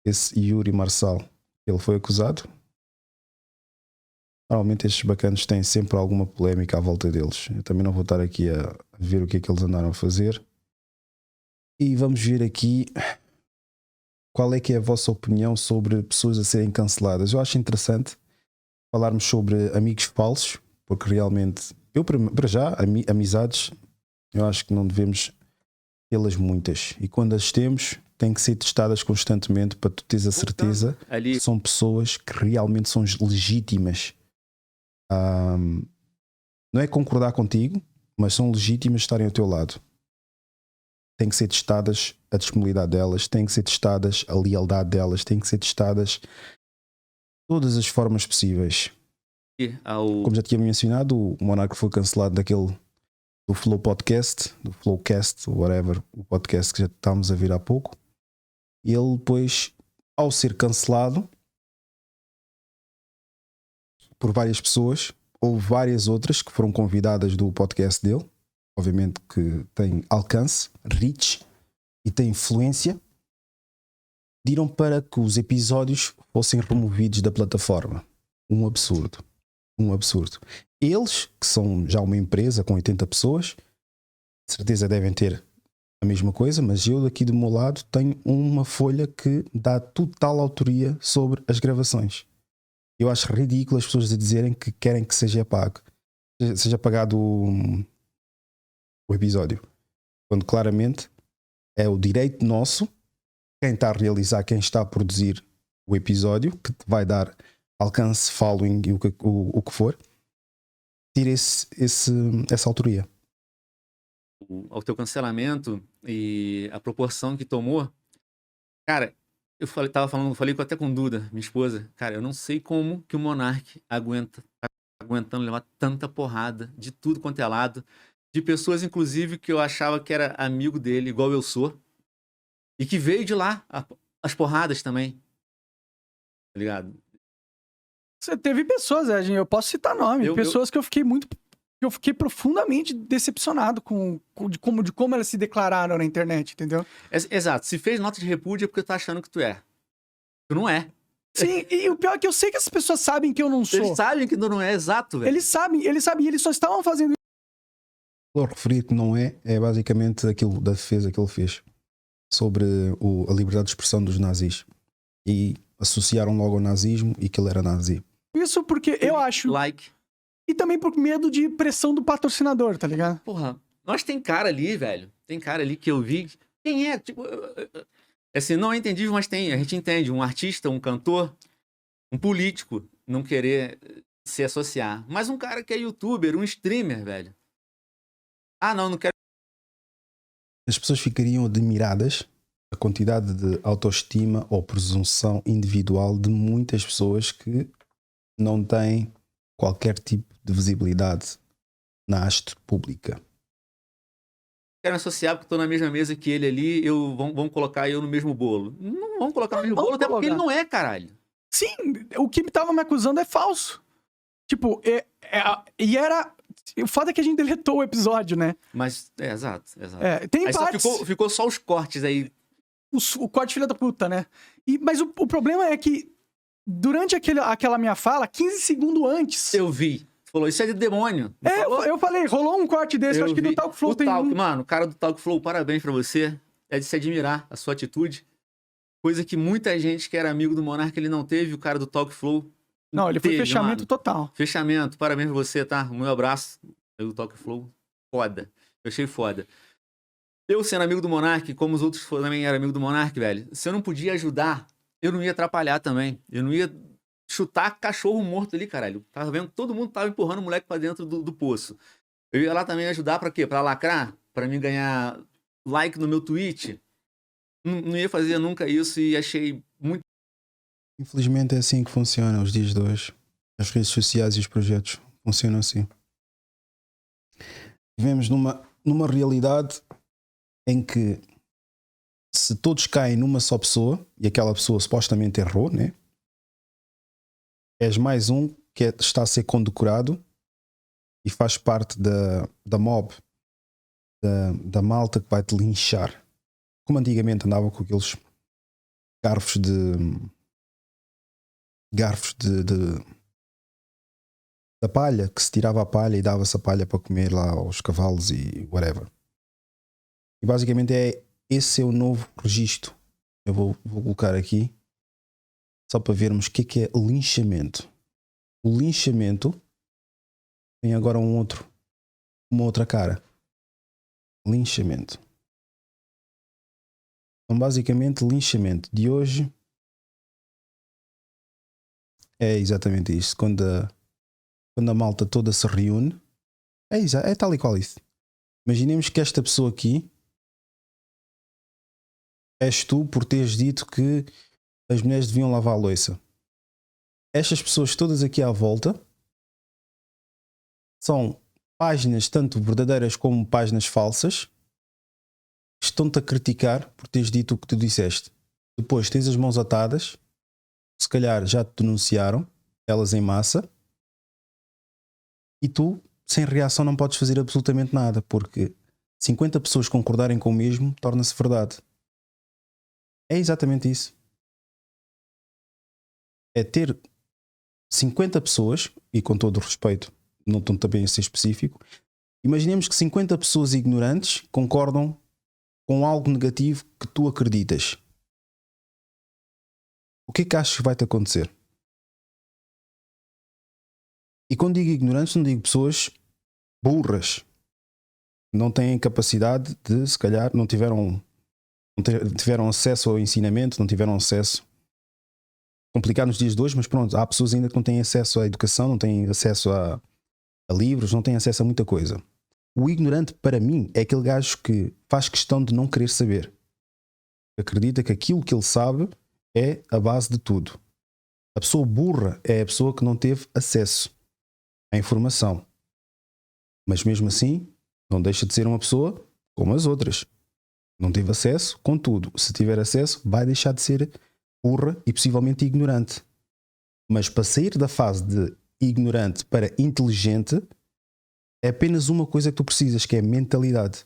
Esse Yuri Marçal, ele foi acusado? Normalmente estes bacanos têm sempre alguma polémica à volta deles. Eu também não vou estar aqui a ver o que é que eles andaram a fazer. E vamos ver aqui... Qual é que é a vossa opinião sobre pessoas a serem canceladas? Eu acho interessante falarmos sobre amigos falsos, porque realmente, eu para já, amizades, eu acho que não devemos tê-las muitas. E quando as temos, têm que ser testadas constantemente para tu teres a certeza que são pessoas que realmente são legítimas. Não é concordar contigo, mas são legítimas de estarem ao teu lado. Tem que ser testadas a disponibilidade delas, tem que ser testadas a lealdade delas, tem que ser testadas todas as formas possíveis. Como já tinha mencionado, o Monarque foi cancelado do Flow Podcast, do Flowcast, whatever, o podcast que já estávamos a ver há pouco. E ele depois, ao ser cancelado por várias pessoas, houve várias outras que foram convidadas do podcast dele. Obviamente que tem alcance, reach e tem influência, pediram para que os episódios fossem removidos da plataforma. Um absurdo. Um absurdo. Eles, que são já uma empresa com 80 pessoas, de certeza devem ter a mesma coisa, mas eu daqui do meu lado tenho uma folha que dá total autoria sobre as gravações. Eu acho ridículo as pessoas a dizerem que querem que seja pago. Seja pagado o episódio. Quando claramente é o direito nosso, quem está a realizar, quem está a produzir o episódio, que vai dar alcance, following e o que for, tira essa autoria. Ao teu cancelamento e a proporção que tomou, cara, falei até com Duda, minha esposa, cara, eu não sei como que o Monark tá aguentando levar tanta porrada de tudo quanto é lado, de pessoas, inclusive, que eu achava que era amigo dele, igual eu sou, e que veio de lá as porradas também, tá ligado? Você teve pessoas, Edinho, eu posso citar nome, pessoas que eu fiquei profundamente decepcionado de como elas se declararam na internet, entendeu? Exato. Se fez nota de repúdio é porque tá achando que tu é. Tu não é. Sim, e o pior é que eu sei que as pessoas sabem que eu não sou. Eles sabem que tu não é, exato, velho. Eles sabem, e eles só estavam fazendo isso. O referir que não é basicamente aquilo da defesa que ele fez sobre a liberdade de expressão dos nazis. E associaram logo ao nazismo e que ele era nazi. Isso porque eu acho... E também por medo de pressão do patrocinador, tá ligado? Porra, nós tem cara ali, velho. Tem cara ali que eu vi. Quem é? Tipo, assim, não é entendível, mas tem. A gente entende. Um artista, um cantor, um político não querer se associar. Mas um cara que é youtuber, um streamer, velho. Ah, não quero. As pessoas ficariam admiradas a quantidade de autoestima ou presunção individual de muitas pessoas que não têm qualquer tipo de visibilidade na haste pública. Quero associar porque estou na mesma mesa que ele ali, vamos colocar eu no mesmo bolo. Não vamos colocar no mesmo bolo, até porque ele não é, caralho. Sim, o que tava me acusando é falso. Tipo, e era... O fato é que a gente deletou o episódio, né? Mas, exato. Tem aí partes... ficou só os cortes aí. O corte filha da puta, né? Mas o problema é que durante aquela minha fala, 15 segundos antes... Eu vi. Você falou, isso é de demônio. Eu falei, rolou um corte desse, eu acho que do Talk Flow tem um... Mano, o cara do Talk Flow, parabéns pra você. É de se admirar a sua atitude. Coisa que muita gente que era amigo do Monark, ele não teve, o cara do Talk Flow. Não, ele foi fechamento total. Fechamento, parabéns pra você, tá? O meu abraço. O Talk Flow, foda. Eu achei foda. Eu sendo amigo do Monark, como os outros também eram amigo do Monark, velho, se eu não podia ajudar, eu não ia atrapalhar também. Eu não ia chutar cachorro morto ali, caralho. Tava vendo que todo mundo tava empurrando o moleque pra dentro do poço. Eu ia lá também ajudar pra quê? Pra lacrar? Pra mim ganhar like no meu tweet? Não ia fazer nunca isso e achei muito... Infelizmente é assim que funciona os dias de hoje. As redes sociais e os projetos funcionam assim. Vivemos numa realidade em que se todos caem numa só pessoa e aquela pessoa supostamente errou, né? És mais um que está a ser condecorado e faz parte da mob, da malta que vai te linchar. Como antigamente andava com aqueles garfos da palha, que se tirava a palha e dava-se a palha para comer lá aos cavalos e whatever. E basicamente esse é o novo registro. Eu vou colocar aqui só para vermos o que é linchamento. O linchamento tem agora uma outra cara. Linchamento. Então basicamente linchamento de hoje é exatamente isso. Quando a malta toda se reúne, é tal e qual isso. Imaginemos que esta pessoa aqui és tu por teres dito que as mulheres deviam lavar a louça. Estas pessoas todas aqui à volta são páginas tanto verdadeiras como páginas falsas que estão-te a criticar por teres dito o que tu disseste. Depois tens as mãos atadas, se calhar já te denunciaram, elas em massa, e tu, sem reação, não podes fazer absolutamente nada, porque 50 pessoas concordarem com o mesmo torna-se verdade. É exatamente isso. É ter 50 pessoas, e com todo o respeito, não estou também a ser específico, imaginemos que 50 pessoas ignorantes concordam com algo negativo que tu acreditas. O que é que achas que vai-te acontecer? E quando digo ignorantes, não digo pessoas burras. Não têm capacidade de, se calhar, não tiveram acesso ao ensinamento, não tiveram acesso. Complicado nos dias de hoje, mas pronto, há pessoas ainda que não têm acesso à educação, não têm acesso a livros, não têm acesso a muita coisa. O ignorante, para mim, é aquele gajo que faz questão de não querer saber. Acredita que aquilo que ele sabe é a base de tudo. A pessoa burra é a pessoa que não teve acesso à informação. Mas mesmo assim, não deixa de ser uma pessoa como as outras. Não teve acesso, contudo, se tiver acesso, vai deixar de ser burra e possivelmente ignorante. Mas para sair da fase de ignorante para inteligente, é apenas uma coisa que tu precisas, que é mentalidade.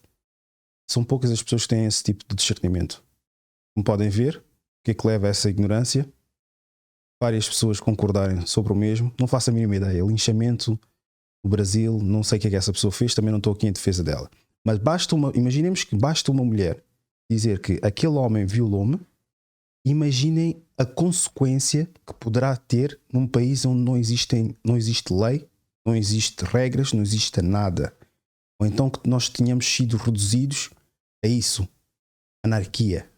São poucas as pessoas que têm esse tipo de discernimento. Como podem ver, o que é que leva a essa ignorância? Várias pessoas concordarem sobre o mesmo. Não faço a mínima ideia. Linchamento no Brasil, não sei o que é que essa pessoa fez, também não estou aqui em defesa dela. Mas imaginemos que basta uma mulher dizer que aquele homem violou-me. Imaginem a consequência que poderá ter num país onde não existe lei, não existe regras, não existe nada. Ou então que nós tenhamos sido reduzidos a isso. Anarquia.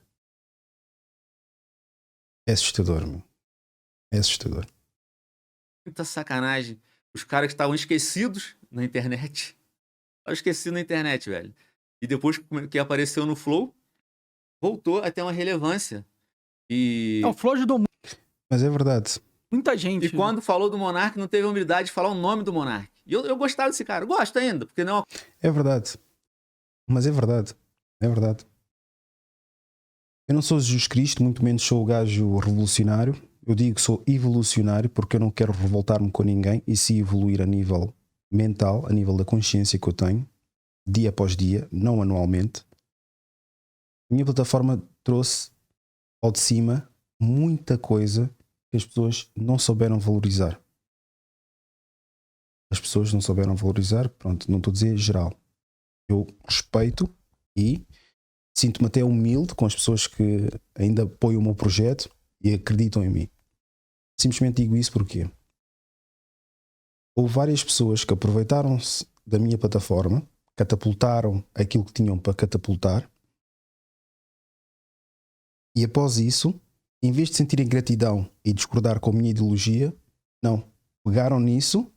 É assustador, meu. É assustador. Muita sacanagem. Os caras que estavam esquecidos na internet. Estavam esquecidos na internet, velho. E depois que apareceu no Flow, voltou a ter uma relevância. E... O Flow ajudou muito. Mas é verdade. Muita gente. E quando falou do Monark, não teve a humildade de falar o nome do Monark. E eu gostava desse cara. Gosto ainda, porque não... É verdade. Mas é verdade. É verdade. Eu não sou Jesus Cristo, muito menos sou o gajo revolucionário. Eu digo que sou evolucionário porque eu não quero revoltar-me com ninguém e se evoluir a nível mental, a nível da consciência que eu tenho, dia após dia, não anualmente. A minha plataforma trouxe ao de cima muita coisa que as pessoas não souberam valorizar. As pessoas não souberam valorizar, pronto, não estou a dizer geral. Eu respeito e sinto-me até humilde com as pessoas que ainda apoiam o meu projeto e acreditam em mim. Simplesmente digo isso porque houve várias pessoas que aproveitaram-se da minha plataforma, catapultaram aquilo que tinham para catapultar e após isso, em vez de sentirem gratidão e discordar com a minha ideologia, não, pegaram nisso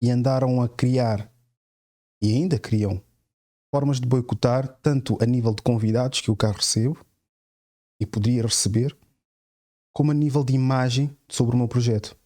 e andaram a criar e ainda criam formas de boicotar tanto a nível de convidados que eu cá recebo e poderia receber, como a nível de imagem sobre o meu projeto.